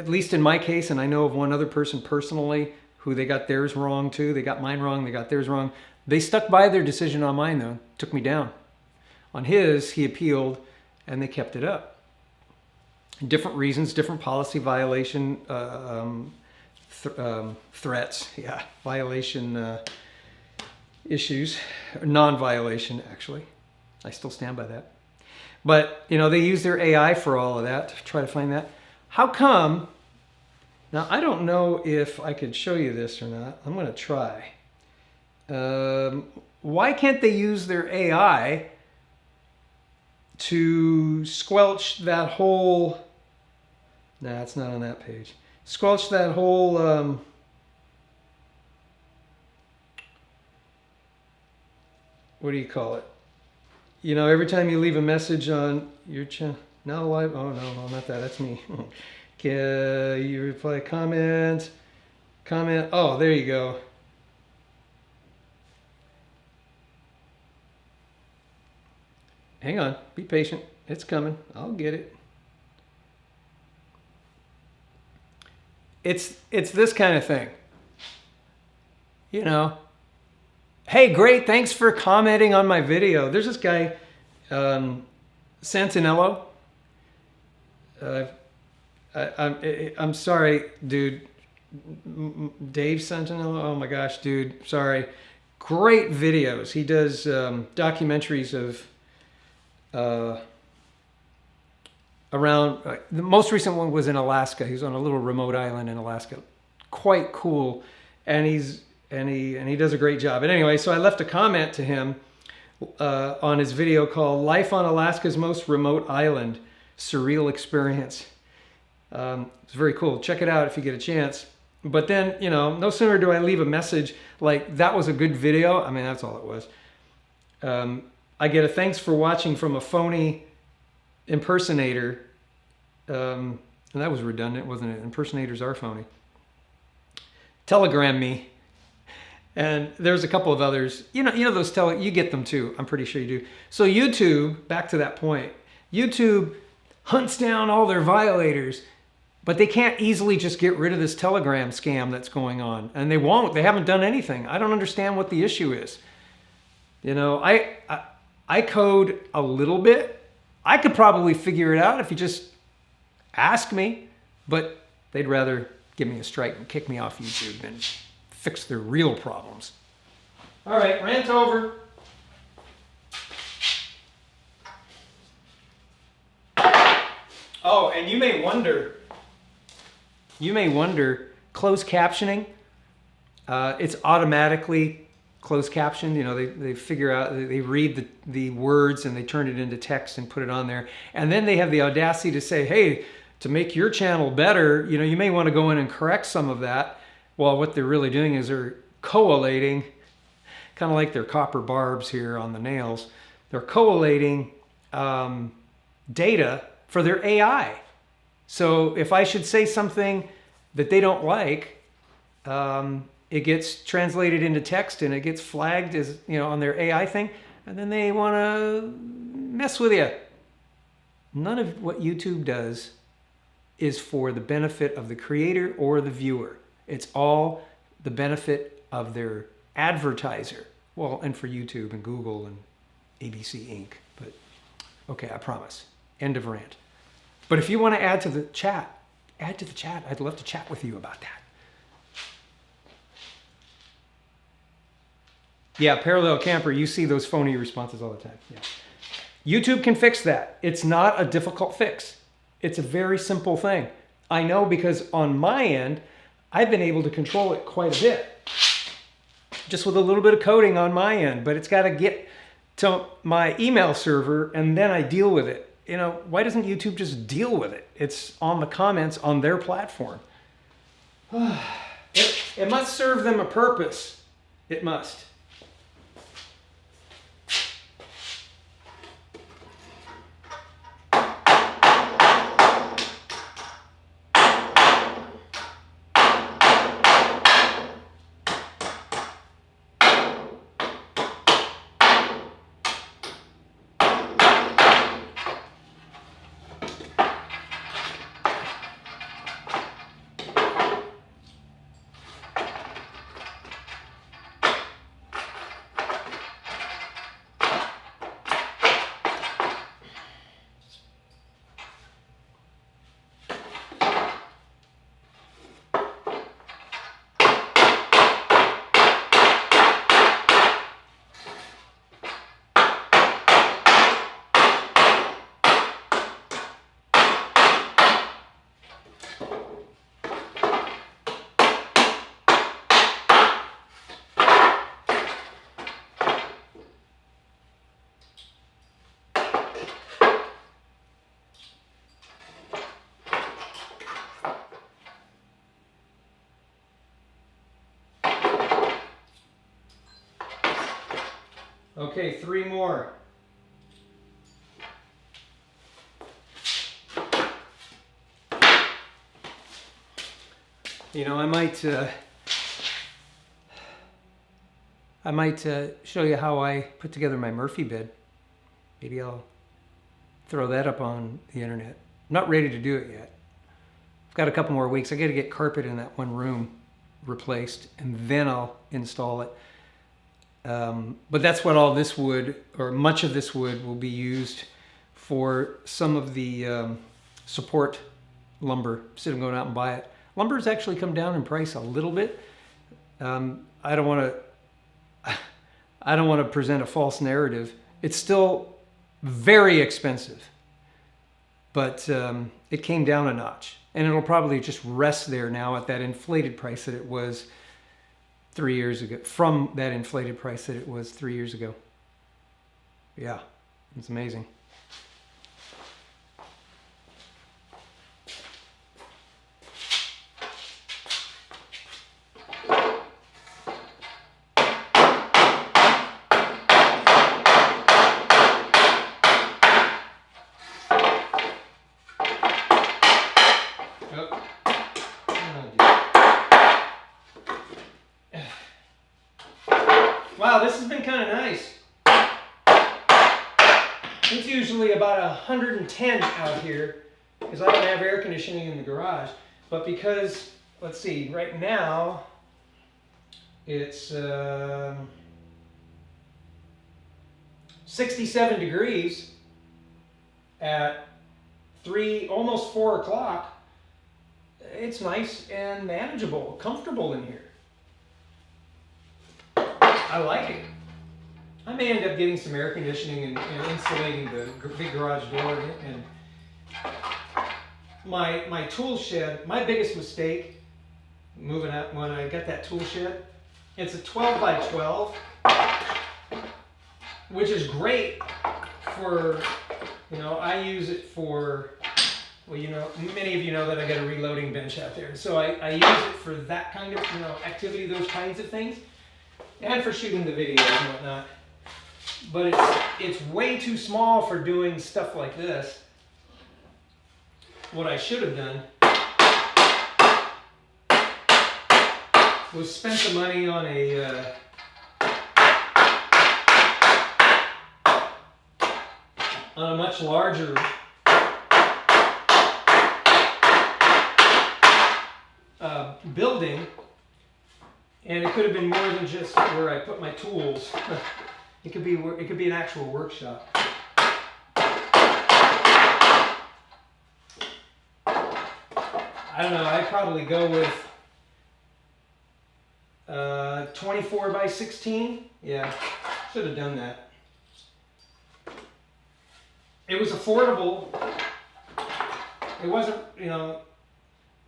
least in my case, and I know of one other person personally who they got theirs wrong too. They got mine wrong, they got theirs wrong. They stuck by their decision on mine though, took me down. On his, he appealed and they kept it up. Different reasons, different policy violation, threats, yeah, violation issues, non-violation actually. I still stand by that. But, you know, they use their AI for all of that to try to find that. How come, now I don't know if I could show you this or not. I'm going to try. Why can't they use their AI to squelch that whole, nah, it's not on that page. Squelch that whole, what do you call it? You know, every time you leave a message on your channel, no, live, oh no, not that, that's me. Okay, you reply, comment, oh, there you go. Hang on, be patient, it's coming, I'll get it. It's this kind of thing, you know. Hey, great, thanks for commenting on my video. There's this guy, Santinello. I'm sorry, dude. Dave Santinello, oh my gosh, dude, sorry. Great videos. He does documentaries of around, the most recent one was in Alaska. He was on a little remote island in Alaska. Quite cool. And he does a great job. But anyway, so I left a comment to him on his video called Life on Alaska's Most Remote Island, Surreal Experience. It's very cool. Check it out if you get a chance. But then, you know, no sooner do I leave a message like, that was a good video. I mean, that's all it was. I get a thanks for watching from a phony impersonator. And that was redundant, wasn't it? Impersonators are phony. Telegram me. And there's a couple of others. You know those you get them too. I'm pretty sure you do. So YouTube, back to that point, YouTube hunts down all their violators, but they can't easily just get rid of this Telegram scam that's going on. And they won't. They haven't done anything. I don't understand what the issue is. You know, I code a little bit. I could probably figure it out if you just ask me, but they'd rather give me a strike and kick me off YouTube than fix their real problems. All right, rant over. Oh, and you may wonder, closed captioning, it's automatically closed captioned. You know, they figure out, they read the words and they turn it into text and put it on there. And then they have the audacity to say, hey, to make your channel better, you know, you may want to go in and correct some of that. Well, what they're really doing is they're collating, kind of like their copper barbs here on the nails. They're collating data for their AI. So if I should say something that they don't like, it gets translated into text and it gets flagged as, you know, on their AI thing, and then they want to mess with you. None of what YouTube does is for the benefit of the creator or the viewer. It's all the benefit of their advertiser. Well, and for YouTube and Google and ABC Inc. But okay, I promise. End of rant. But if you want to add to the chat, add to the chat. I'd love to chat with you about that. Yeah, Parallel Camper, you see those phony responses all the time. Yeah. YouTube can fix that. It's not a difficult fix. It's a very simple thing. I know because on my end, I've been able to control it quite a bit. Just with a little bit of coding on my end, but it's got to get to my email server and then I deal with it. You know, why doesn't YouTube just deal with it? It's on the comments on their platform. It must serve them a purpose. It must. Okay, 3 more. You know, I might show you how I put together my Murphy bed. Maybe I'll throw that up on the internet. I'm not ready to do it yet. I've got a couple more weeks. I got to get carpet in that one room replaced, and then I'll install it. But that's what all this wood, or much of this wood, will be used for. Some of the support lumber, instead of going out and buy it. Lumber has actually come down in price a little bit. I don't want to present a false narrative. It's still very expensive, but it came down a notch, and it'll probably just rest there now at that inflated price that it was 3 years ago, from that inflated price that it was 3 years ago. Yeah, it's amazing. Wow, this has been kind of nice. It's usually about 110 out here because I don't have air conditioning in the garage. But because, let's see, right now it's 67 degrees at almost 4 o'clock. It's nice and manageable, comfortable in here. I like it. I may end up getting some air conditioning and insulating the big garage door. And my tool shed, my biggest mistake moving out when I got that tool shed, it's a 12 by 12, which is great for, you know, I use it for Well, you know, many of you know that I got a reloading bench out there. So I use it for that kind of, you know, activity, those kinds of things. And for shooting the videos and whatnot. But it's way too small for doing stuff like this. What I should have done was spent the money on a much larger building, and it could have been more than just where I put my tools. It could be an actual workshop. I don't know. I'd probably go with 24 by 16. Yeah, should have done that. It was affordable. It wasn't, you know,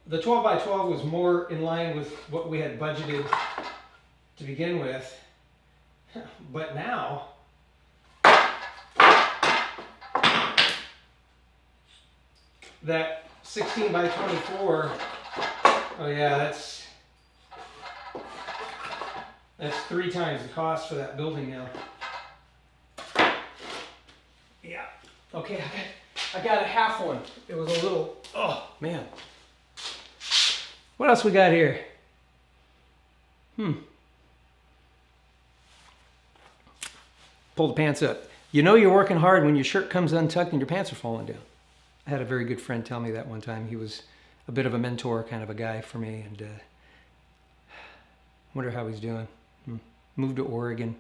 the 12 by 12 was more in line with what we had budgeted to begin with. But now, that 16 by 24, oh yeah, that's 3 times the cost for that building now. Yeah. Okay, I got a half one. It was a little, oh man. What else we got here? Pull the pants up. You know you're working hard when your shirt comes untucked and your pants are falling down. I had a very good friend tell me that one time. He was a bit of a mentor kind of a guy for me, and wonder how he's doing. Moved to Oregon.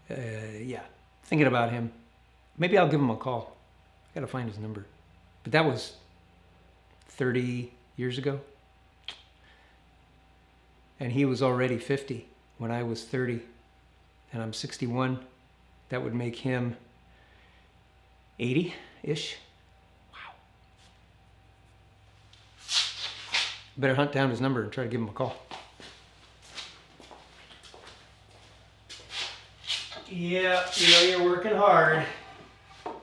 Yeah, thinking about him. Maybe I'll give him a call. I gotta find his number. But that was 30 years ago. And he was already 50 when I was 30. And I'm 61. That would make him 80-ish. Wow. Better hunt down his number and try to give him a call. Yeah, you know you're working hard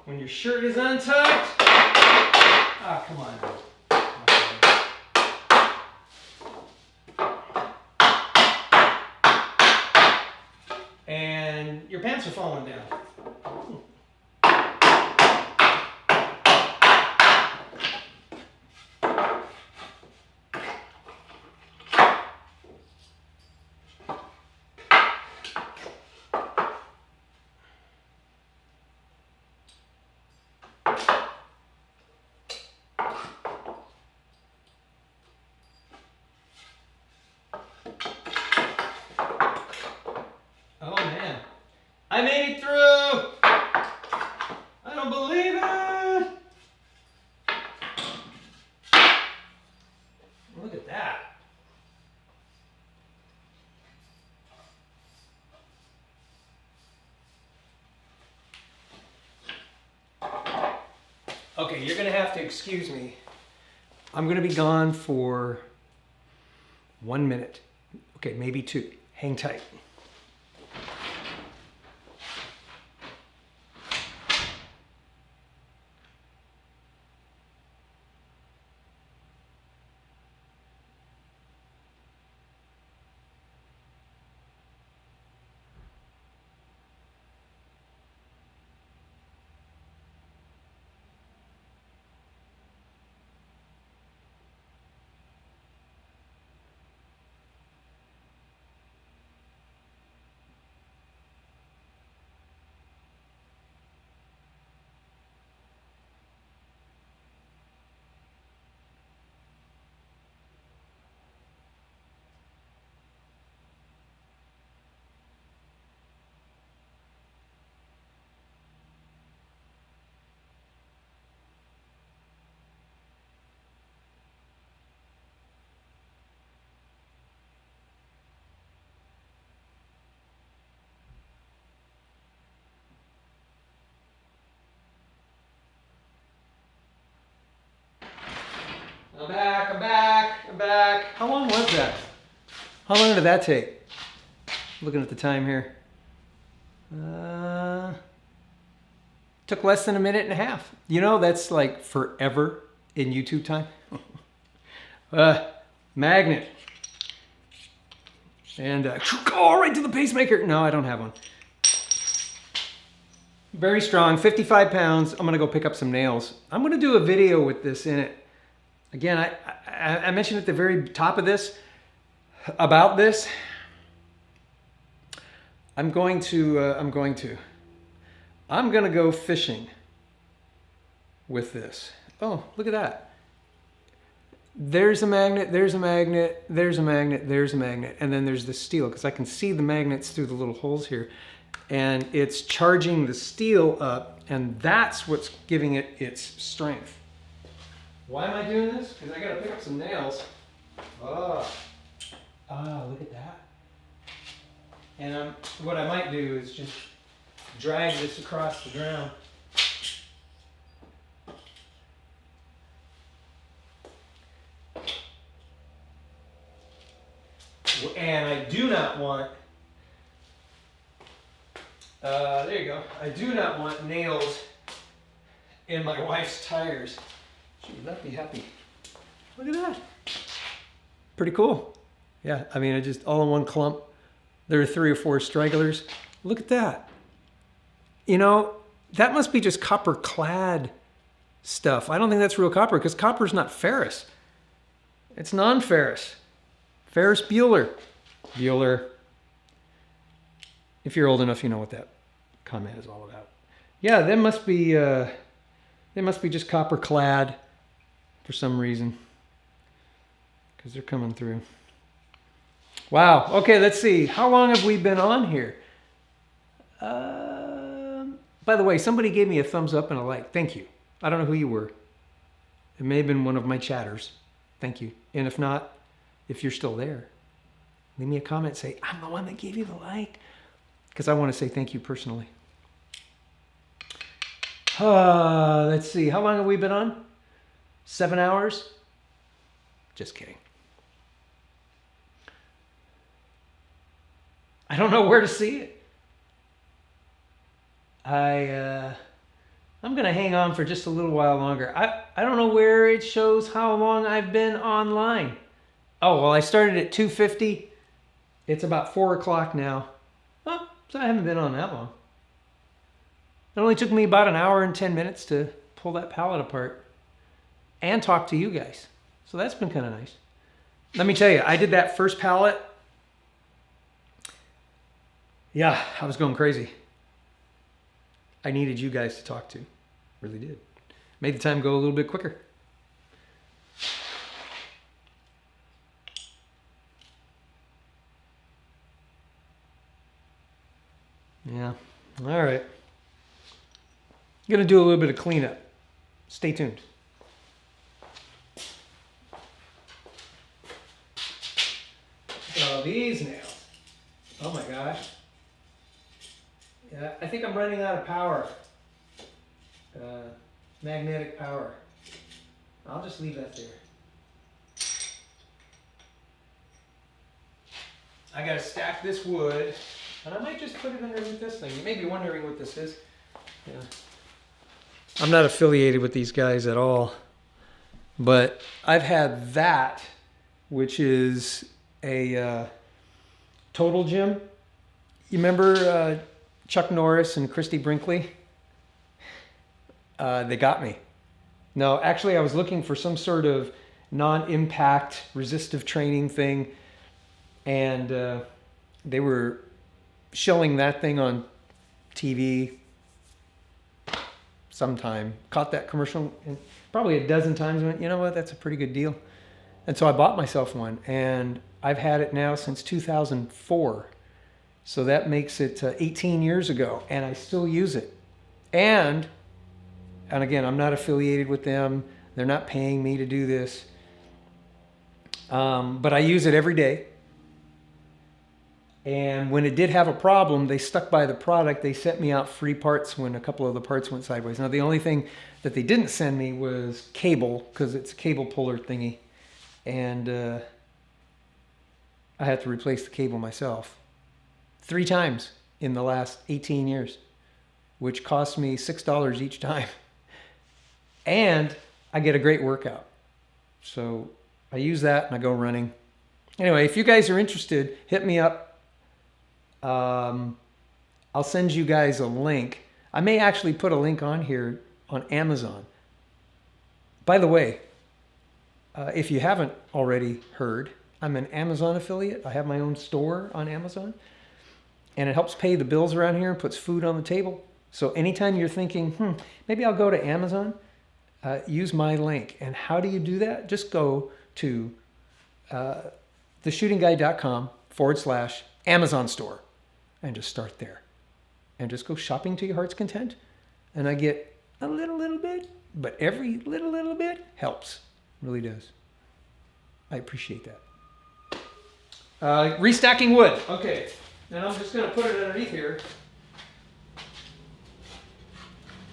when your shirt is untucked. Ah, come on. And your pants are falling down. Oh man, I made it through! I don't believe it! Look at that. Okay, you're gonna have to excuse me. I'm gonna be gone for 1 minute. Okay, maybe 2. Hang tight. I'm back. How long was that? How long did that take? Looking at the time here. Took less than a minute and a half. You know, that's like forever in YouTube time. Magnet. And oh, right to the pacemaker. No, I don't have one. Very strong, 55 pounds. I'm gonna go pick up some nails. I'm gonna do a video with this in it. Again, I mentioned at the very top of this, about this. I'm gonna go fishing with this. Oh, look at that. There's a magnet, there's a magnet, there's a magnet, there's a magnet, and then there's the steel, because I can see the magnets through the little holes here. And it's charging the steel up, and that's what's giving it its strength. Why am I doing this? Because I gotta pick up some nails. Oh, look at that. And what I might do is just drag this across the ground. And I do not want, there you go. I do not want nails in my wife's tires. She would not be happy. Look at that. Pretty cool. Yeah, I mean, I just all in one clump. There are 3 or 4 stragglers. Look at that. You know, that must be just copper clad stuff. I don't think that's real copper, because copper's not ferrous. It's non-ferrous. Ferris Bueller. Bueller. If you're old enough, you know what that comment is all about. Yeah, they must be just copper clad for some reason, because they're coming through. Wow. Okay, let's see. How long have we been on here? By the way, somebody gave me a thumbs up and a like. Thank you. I don't know who you were. It may have been one of my chatters. Thank you. And if not, if you're still there, leave me a comment. Say, I'm the one that gave you the like. Because I want to say thank you personally. Let's see. How long have we been on? 7 hours? Just kidding. I don't know where to see it. I'm going to hang on for just a little while longer. I don't know where it shows how long I've been online. Oh, well, I started at 2:50. It's about 4 o'clock now. Oh, so I haven't been on that long. It only took me about an hour and 10 minutes to pull that pallet apart and talk to you guys. So that's been kind of nice. Let me tell you, I did that first pallet. Yeah, I was going crazy. I needed you guys to talk to. Really did. Made the time go a little bit quicker. Yeah. All right. I'm going to do a little bit of cleanup. Stay tuned. So these nails. Oh my gosh. Yeah, I think I'm running out of power. Magnetic power. I'll just leave that there. I gotta stack this wood, and I might just put it underneath this thing. You may be wondering what this is. Yeah. I'm not affiliated with these guys at all, but I've had that, which is a Total Gym. You remember Chuck Norris and Christy Brinkley? They got me. No, actually I was looking for some sort of non-impact resistive training thing, and they were showing that thing on TV sometime. Caught that commercial probably a dozen times and went, you know what, that's a pretty good deal. And so I bought myself one, and I've had it now since 2004. So that makes it 18 years ago, and I still use it. And again, I'm not affiliated with them. They're not paying me to do this. But I use it every day. And when it did have a problem, they stuck by the product. They sent me out free parts when a couple of the parts went sideways. Now, the only thing that they didn't send me was cable, because it's a cable puller thingy. And I had to replace the cable myself 3 times in the last 18 years which costs me $6 each time. And I get a great workout. So I use that and I go running. Anyway, if you guys are interested, hit me up. I'll send you guys a link. I may actually put a link on here on Amazon. By the way, if you haven't already heard, I'm an Amazon affiliate. I have my own store on Amazon. And it helps pay the bills around here and puts food on the table. So anytime you're thinking, maybe I'll go to Amazon, use my link. And how do you do that? Just go to theshootingguy.com/Amazon store and just start there. And just go shopping to your heart's content. And I get a little bit, but every little bit helps. Really does. I appreciate that. Restacking wood. Okay. Now I'm just going to put it underneath here.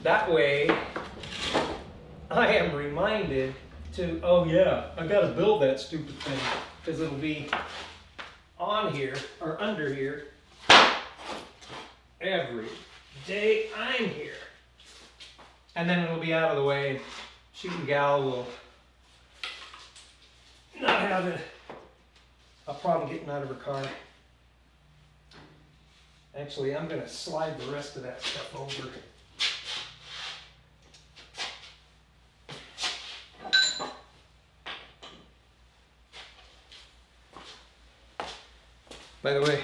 That way, I am reminded to, oh yeah, I got to build that stupid thing because it'll be on here or under here every day I'm here. And then it'll be out of the way. Shooting gal will not have a problem getting out of her car. Actually, I'm going to slide the rest of that stuff over. By the way,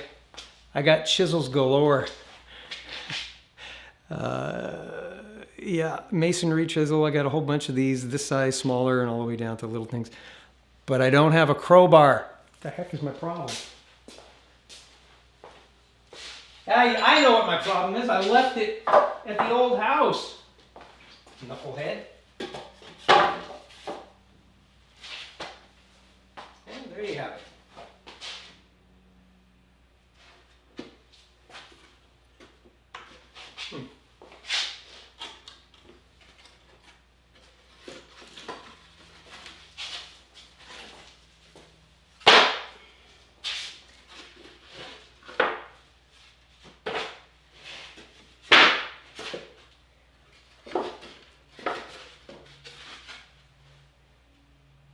I got chisels galore. Yeah, masonry chisel. I got a whole bunch of these, this size, smaller, and all the way down to little things. But I don't have a crowbar. What the heck is my problem? I know what my problem is. I left it at the old house. Knucklehead. And there you have it.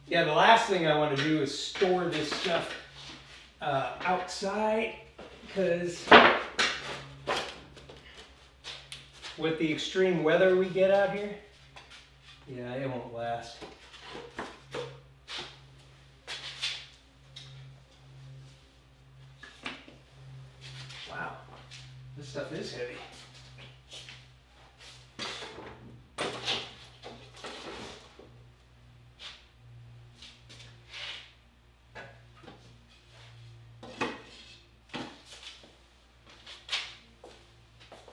Yeah, the last thing I want to do is store this stuff outside because with the extreme weather we get out here, yeah, it won't last. Wow, this stuff is heavy.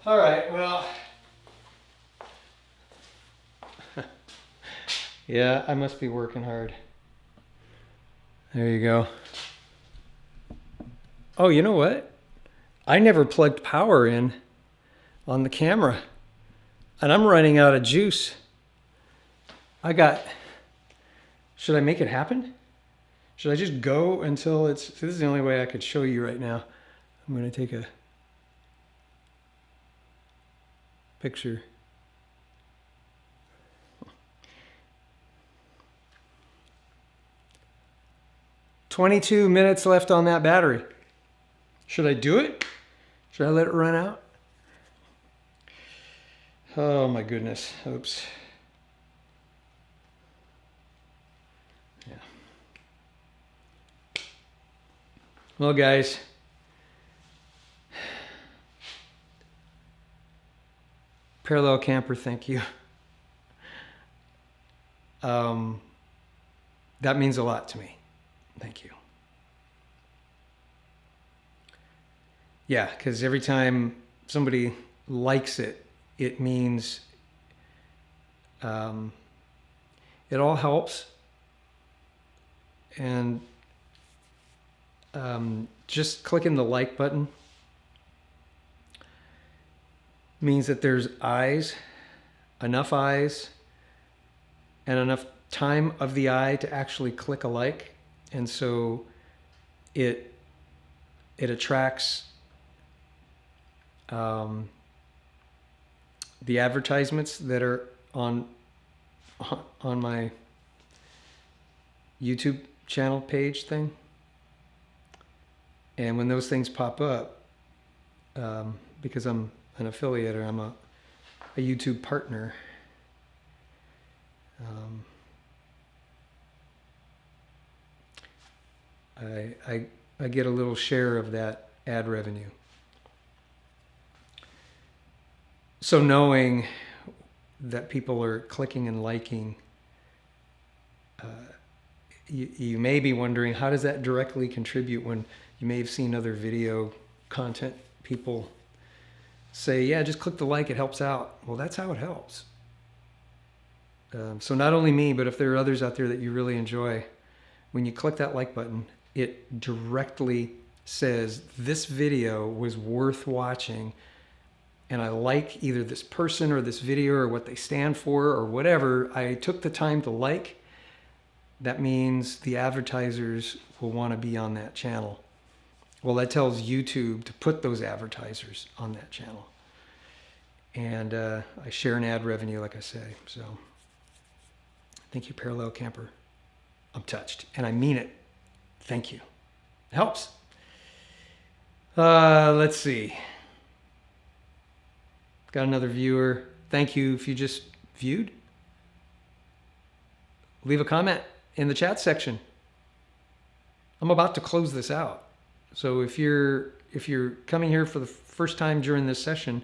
All right, well, yeah, I must be working hard. There you go. Oh, you know what? I never plugged power in on the camera, and I'm running out of juice. Should I make it happen? Should I just go until this is the only way I could show you right now. I'm going to take a picture. "22 minutes left on that battery. Should I do it? Should I let it run out? Oh my goodness. Oops. Yeah. Well, guys, Parallel Camper, thank you. That means a lot to me. Thank you. Yeah, because every time somebody likes it, it means it all helps. And just clicking the like button means that there's enough eyes, and enough time of the eye to actually click a like. And so it attracts the advertisements that are on my YouTube channel page thing. And when those things pop up, because I'm an affiliate or I'm a YouTube partner, I get a little share of that ad revenue. So knowing that people are clicking and liking, you may be wondering, how does that directly contribute? When you may have seen other video content people say, yeah, just click the like, it helps out. Well, that's how it helps. So not only me, but if there are others out there that you really enjoy, when you click that like button, it directly says this video was worth watching, and I like either this person or this video or what they stand for or whatever. I took the time to like. That means the advertisers will want to be on that channel. Well, that tells YouTube to put those advertisers on that channel. And I share an ad revenue, like I say. So thank you, Parallel Camper. I'm touched, and I mean it. Thank you. It helps. Let's see. Got another viewer. Thank you if you just viewed. Leave a comment in the chat section. I'm about to close this out. So if you're coming here for the first time during this session,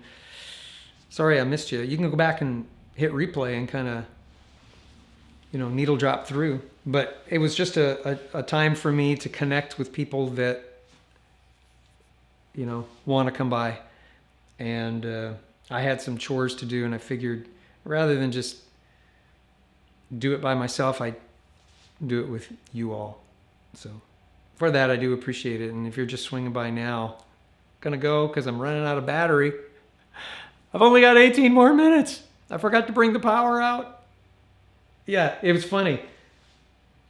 sorry I missed you. You can go back and hit replay and kind of, needle drop through. But it was just a time for me to connect with people that, want to come by. And I had some chores to do, and I figured rather than just do it by myself, I'd do it with you all. So for that, I do appreciate it. And if you're just swinging by now, gonna go because I'm running out of battery. I've only got 18 more minutes. I forgot to bring the power out. Yeah, it was funny.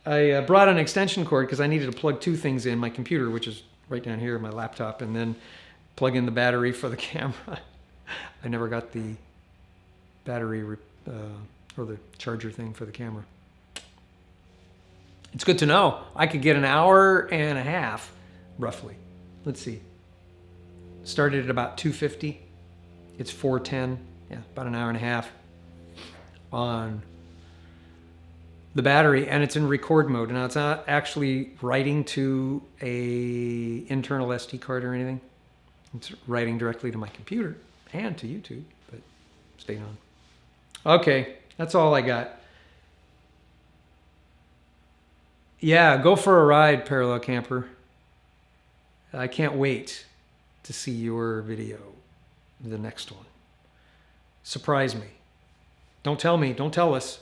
I brought an extension cord because I needed to plug two things in: my computer, which is right down here, my laptop, and then plug in the battery for the camera. I never got the battery or the charger thing for the camera. It's good to know. I could get an hour and a half, roughly. Let's see. Started at about 2:50. It's 4:10. Yeah, about an hour and a half on the battery, and it's in record mode. Now, it's not actually writing to a internal SD card or anything. It's writing directly to my computer and to YouTube, but staying on. Okay, that's all I got. Yeah, go for a ride, Parallel Camper. I can't wait to see your video, the next one. Surprise me. Don't tell me, don't tell us.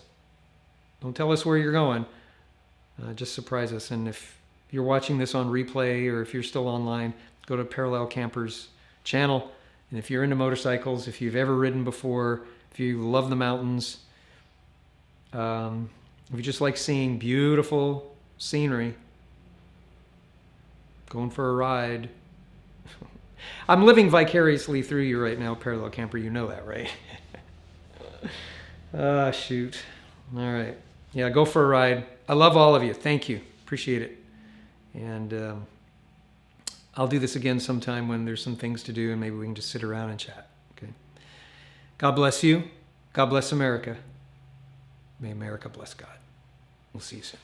Don't tell us where you're going. Just surprise us. And if you're watching this on replay, or if you're still online, go to Parallel Camper's channel. And if you're into motorcycles, if you've ever ridden before, if you love the mountains, if you just like seeing beautiful scenery, going for a ride. I'm living vicariously through you right now, Parallel Camper. You know that, right? Shoot. All right. Yeah, go for a ride. I love all of you. Thank you. Appreciate it. And I'll do this again sometime when there's some things to do, and maybe we can just sit around and chat. Okay. God bless you. God bless America. May America bless God. We'll see you soon.